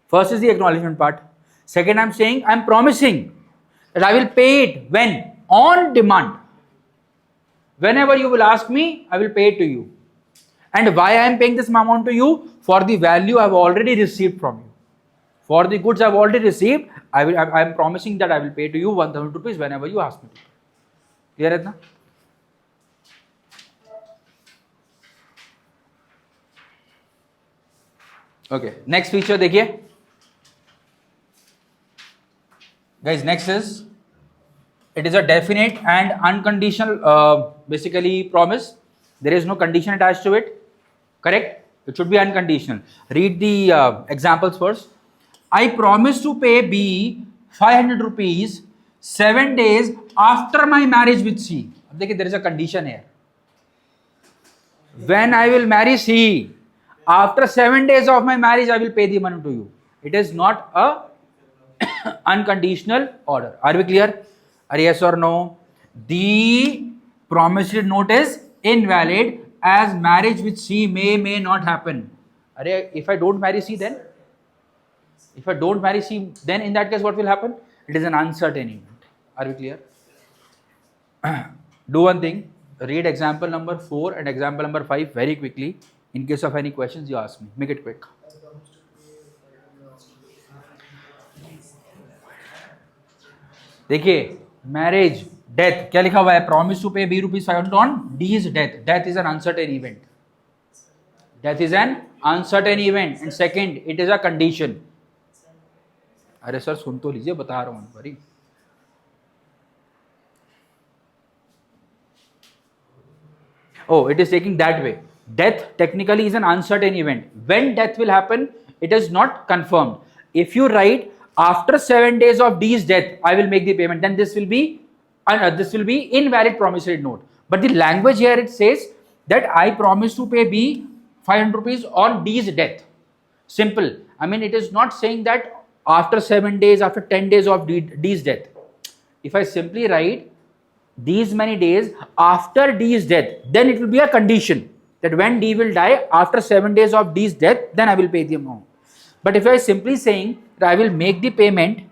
Speaker 1: First is the acknowledgement part. Second, I'm saying, I'm promising that I will pay it when? On demand. Whenever you will ask me, I will pay it to you. And why I am paying this amount to you? For the value I have already received from you. For the goods I have already received, I am promising that I will pay to you 1,000 rupees whenever you ask me to. Clear है ना? Okay, next feature देखिए. Guys, next is, it is a definite and unconditional basically promise. There is no condition attached to it. Correct? It should be unconditional. Read the examples first. I promise to pay B 500 rupees 7 days after my marriage with C. अब देखिए, there is a condition here. When I will marry C, after 7 days of my marriage, I will pay the money to you. It is not a unconditional order. Are we clear? Are yes or no? The promissory note is invalid as marriage with C may not happen. If I don't marry C, then? If I don't marry C, then in that case what will happen? It is an uncertain event. Are we clear? Do one thing. Read example number 4 and example number 5 very quickly. In case of any questions, you ask me. Make it quick. देखिए, marriage, death, क्या लिखा हुआ है? Promise to pay B rupees 500 on D is death. Death is an uncertain event. Death is an uncertain event. And second, it is a condition. अरे sir सुन तो लीजिए, बता रहा हूं भाई. Oh, it is taking that way. Death technically is an uncertain event. When death will happen, it is not confirmed. If you write after 7 days of D's death, I will make the payment, then this will be invalid promissory note. But the language here, it says that I promise to pay B 500 rupees on D's death. Simple. I mean, it is not saying that after 7 days, after 10 days of D's death. If I simply write these many days after D's death, then it will be a condition that when D will die after 7 days of D's death, then I will pay the amount. But if I simply saying that I will make the payment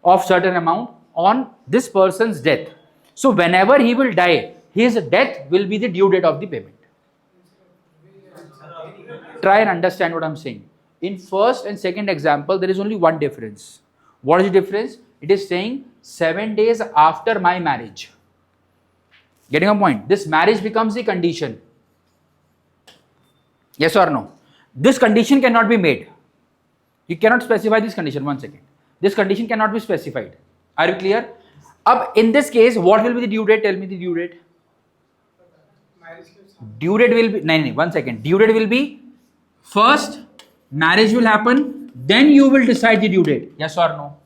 Speaker 1: of certain amount on this person's death, so whenever he will die, his death will be the due date of the payment. Try and understand what I'm saying. In first and second example, there is only one difference. What is the difference? It is saying 7 days after my marriage. Getting a point? This marriage becomes the condition. Yes or no? This condition cannot be made. You cannot specify this condition. One second. This condition cannot be specified. Are you clear? Up in this case, what will be the due date? Tell me the due date. Due date will be, no, one second. Due date will be, first marriage will happen, then you will decide the due date. Yes or no?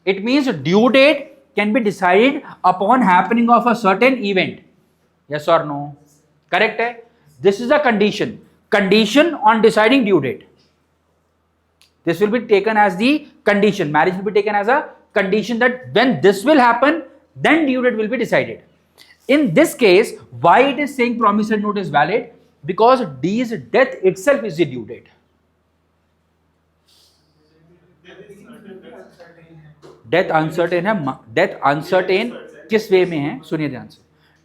Speaker 1: It means due date can be decided upon happening of a certain event. Yes or no? Correct hai? This is a condition. Condition on deciding due date. This will be taken as the condition. Marriage will be taken as a condition that when this will happen, then due date will be decided. In this case, why it is saying promissory note is valid? Because D's death itself is the due date. Death uncertain है. Death uncertain किस वे में है? सुनिए ध्यान से.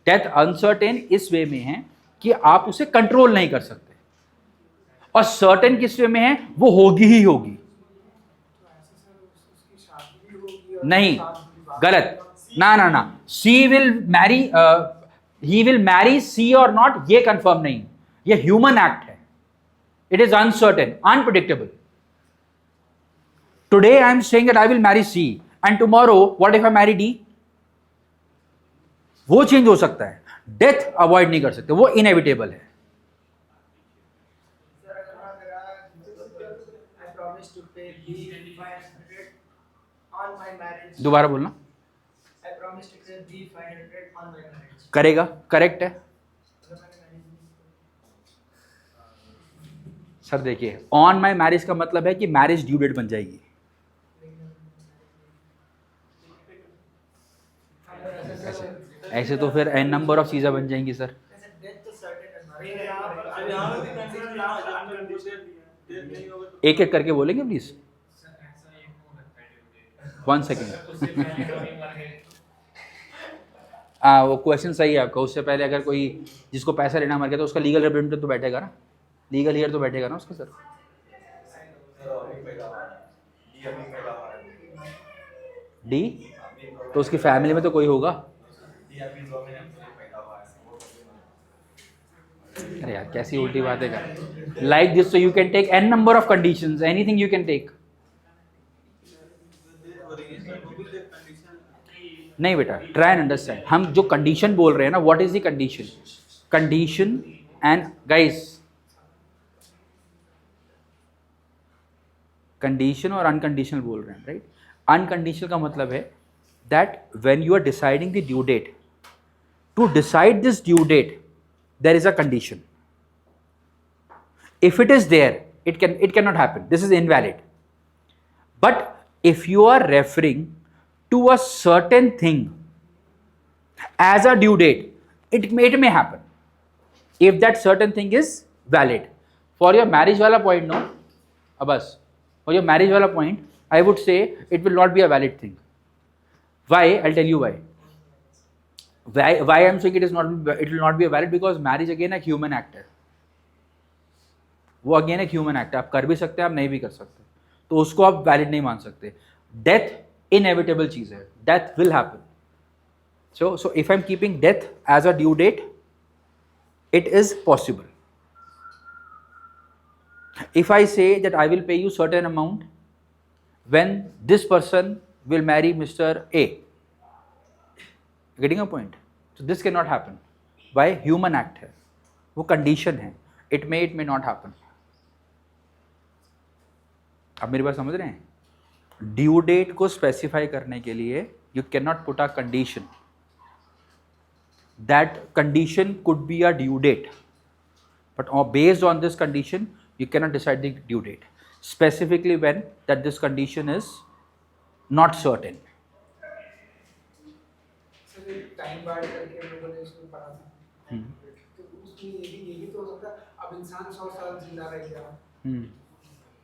Speaker 1: Death uncertain इस वे में है कि आप उसे कंट्रोल नहीं कर सकते, और सर्टेन किस वे में है? वो होगी ही होगी. नहीं, गलत. ना she will marry, he will marry she और नॉट, ये कंफर्म नहीं. ये ह्यूमन एक्ट है. It is uncertain, unpredictable. Today I am saying that I will marry C and tomorrow what if I marry D? वो change हो सकता है, death avoid नहीं कर सकते, वो इनएविटेबल है.
Speaker 2: I promise to pay B 500 on my marriage.
Speaker 1: दोबारा बोलना.
Speaker 2: I promise to pay B 500 on my marriage.
Speaker 1: करेगा, करेक्ट है सर. देखिए ऑन माई मैरिज का मतलब है कि मैरिज ड्यू डेट बन जाएगी. ऐसे तो फिर एन नंबर ऑफ चीजें बन जाएंगी सर. एक एक करके बोलेंगे प्लीज. 1 सेकेंड. वो क्वेश्चन सही है आपका. उससे पहले अगर कोई जिसको पैसा लेना मर गया तो उसका लीगल रिप्रेजेंटेटिव तो बैठेगा ना, लीगल हियर तो बैठेगा ना उसका सर. डी तो उसकी फैमिली में तो कोई होगा. अरे यार कैसी उल्टी बातें कर. Like this so you can take n number of conditions, anything you can take. नहीं बेटा, ट्राई एंड अंडरस्टैंड. हम जो कंडीशन बोल रहे हैं ना, what is the condition? Condition and guys, condition और अनकंडीशनल बोल रहे हैं, राइट? अनकंडीशनल का मतलब है that when you are deciding the due date, to decide this due date there is a condition. If it is there, it cannot happen. This is invalid. But if you are referring to a certain thing as a due date, it may happen if that certain thing is valid. For your marriage wala point, no, abas, for your marriage wala point, I would say it will not be a valid thing. Why? I'll tell you why. Why I'm saying it will not be a valid, because marriage again एक human act है. वो again एक human act है. आप कर भी सकते हैं, आप नहीं भी कर सकते, तो उसको आप वैलिड नहीं मान सकते. डेथ इनएविटेबल चीज है, death will happen. So if I am keeping death as a due date, it is possible. If I say that I will pay you certain amount when this person will marry mister A, getting a point? So this can not happen. Why? Human act है, वो condition है. It may not happen. आप मेरी बात समझ रहे हैं? Due date को स्पेसिफाई करने के लिए you can not put a condition. That condition could be a due date, but based on this condition you cannot decide the due date, specifically when that this condition is not certain.
Speaker 2: Sir time barred करके लोगों ने इसमें पढ़ा था, तो उसमें ये भी तो हो सकता है. अब इंसान 100 साल जिंदा रह गया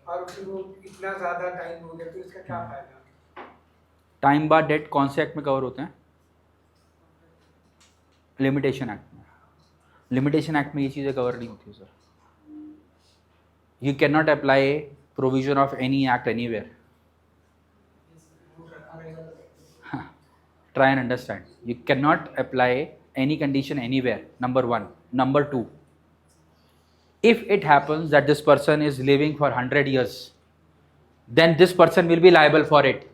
Speaker 2: और फिर वो इतना ज्यादा टाइम हो गया, तो इसका क्या फायदा?
Speaker 1: टाइम बार डेट कौन से एक्ट में कवर होते हैं? लिमिटेशन एक्ट में. लिमिटेशन एक्ट में ये चीज़ें कवर नहीं होती sir. You cannot apply provision of any act anywhere. Try and understand. You cannot apply any condition anywhere. Number one. Number two. If it happens that this person is living for 100 years, then this person will be liable for it.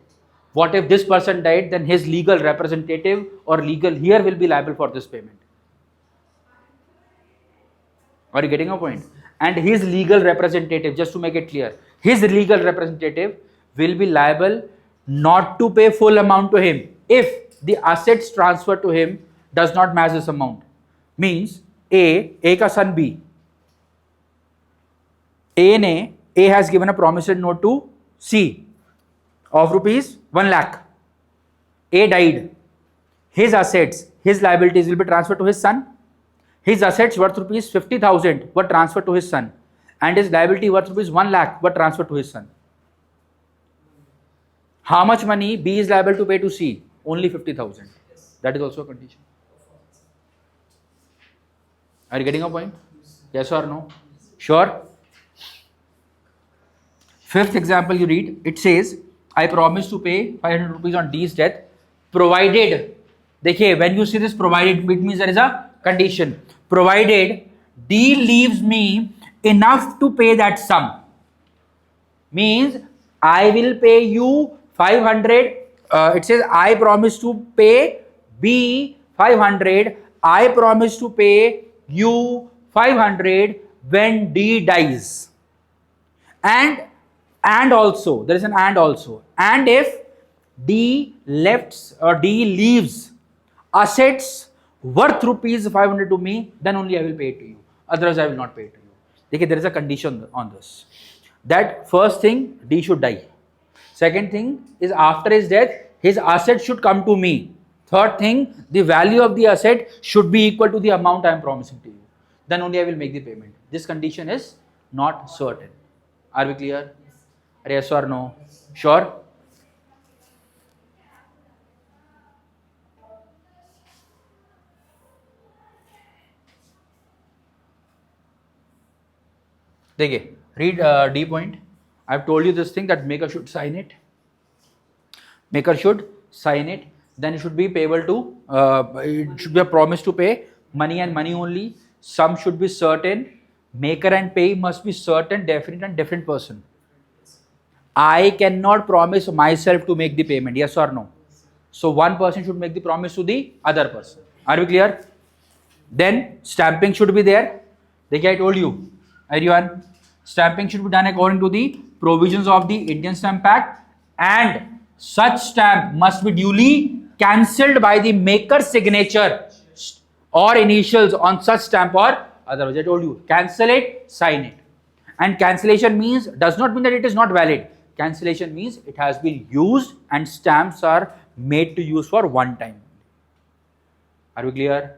Speaker 1: What if this person died? Then his legal representative or legal here will be liable for this payment. Are you getting a point? And his legal representative, just to make it clear, his legal representative will be liable not to pay full amount to him if the assets transferred to him does not match this amount. Means A का son B. A has given a promissory note to C of rupees 1 lakh. A died. His assets, his liabilities will be transferred to his son. His assets worth rupees 50,000 were transferred to his son, and his liability worth rupees 1 lakh were transferred to his son. How much money B is liable to pay to C? Only 50,000. That is also a condition. Are you getting a point? Yes or no? Sure? Fifth example you read, it says, I promise to pay 500 rupees on D's death, provided, देखिए, when you see this provided, it means there is a condition. Provided D leaves me enough to pay that sum. Means I will pay you 500. It says I promise to pay B 500. I promise to pay you 500 when D dies. And also there is an and also. And if D leaves assets worth rupees 500 to me, then only I will pay it to you. Otherwise, I will not pay it to you. Okay, there is a condition on this. That first thing, D should die. Second thing is after his death, his asset should come to me. Third thing, the value of the asset should be equal to the amount I am promising to you. Then only I will make the payment. This condition is not certain. Are we clear? Yes or no? Sure? देखिए, read D point. I have told you this thing that maker should sign it. Maker should sign it. Then it should be payable to. It should be a promise to pay money and money only. Sum should be certain. Maker and pay must be certain, definite, and different person. I cannot promise myself to make the payment. Yes or no? So one person should make the promise to the other person. Are we clear? Then stamping should be there. देखिए, I told you, everyone. Stamping should be done according to the provisions of the Indian Stamp Act, and such stamp must be duly cancelled by the maker's signature or initials on such stamp or otherwise. I told you, cancel it, sign it. And cancellation does not mean that it is not valid. Cancellation means it has been used and stamps are made to use for one time. Are we clear?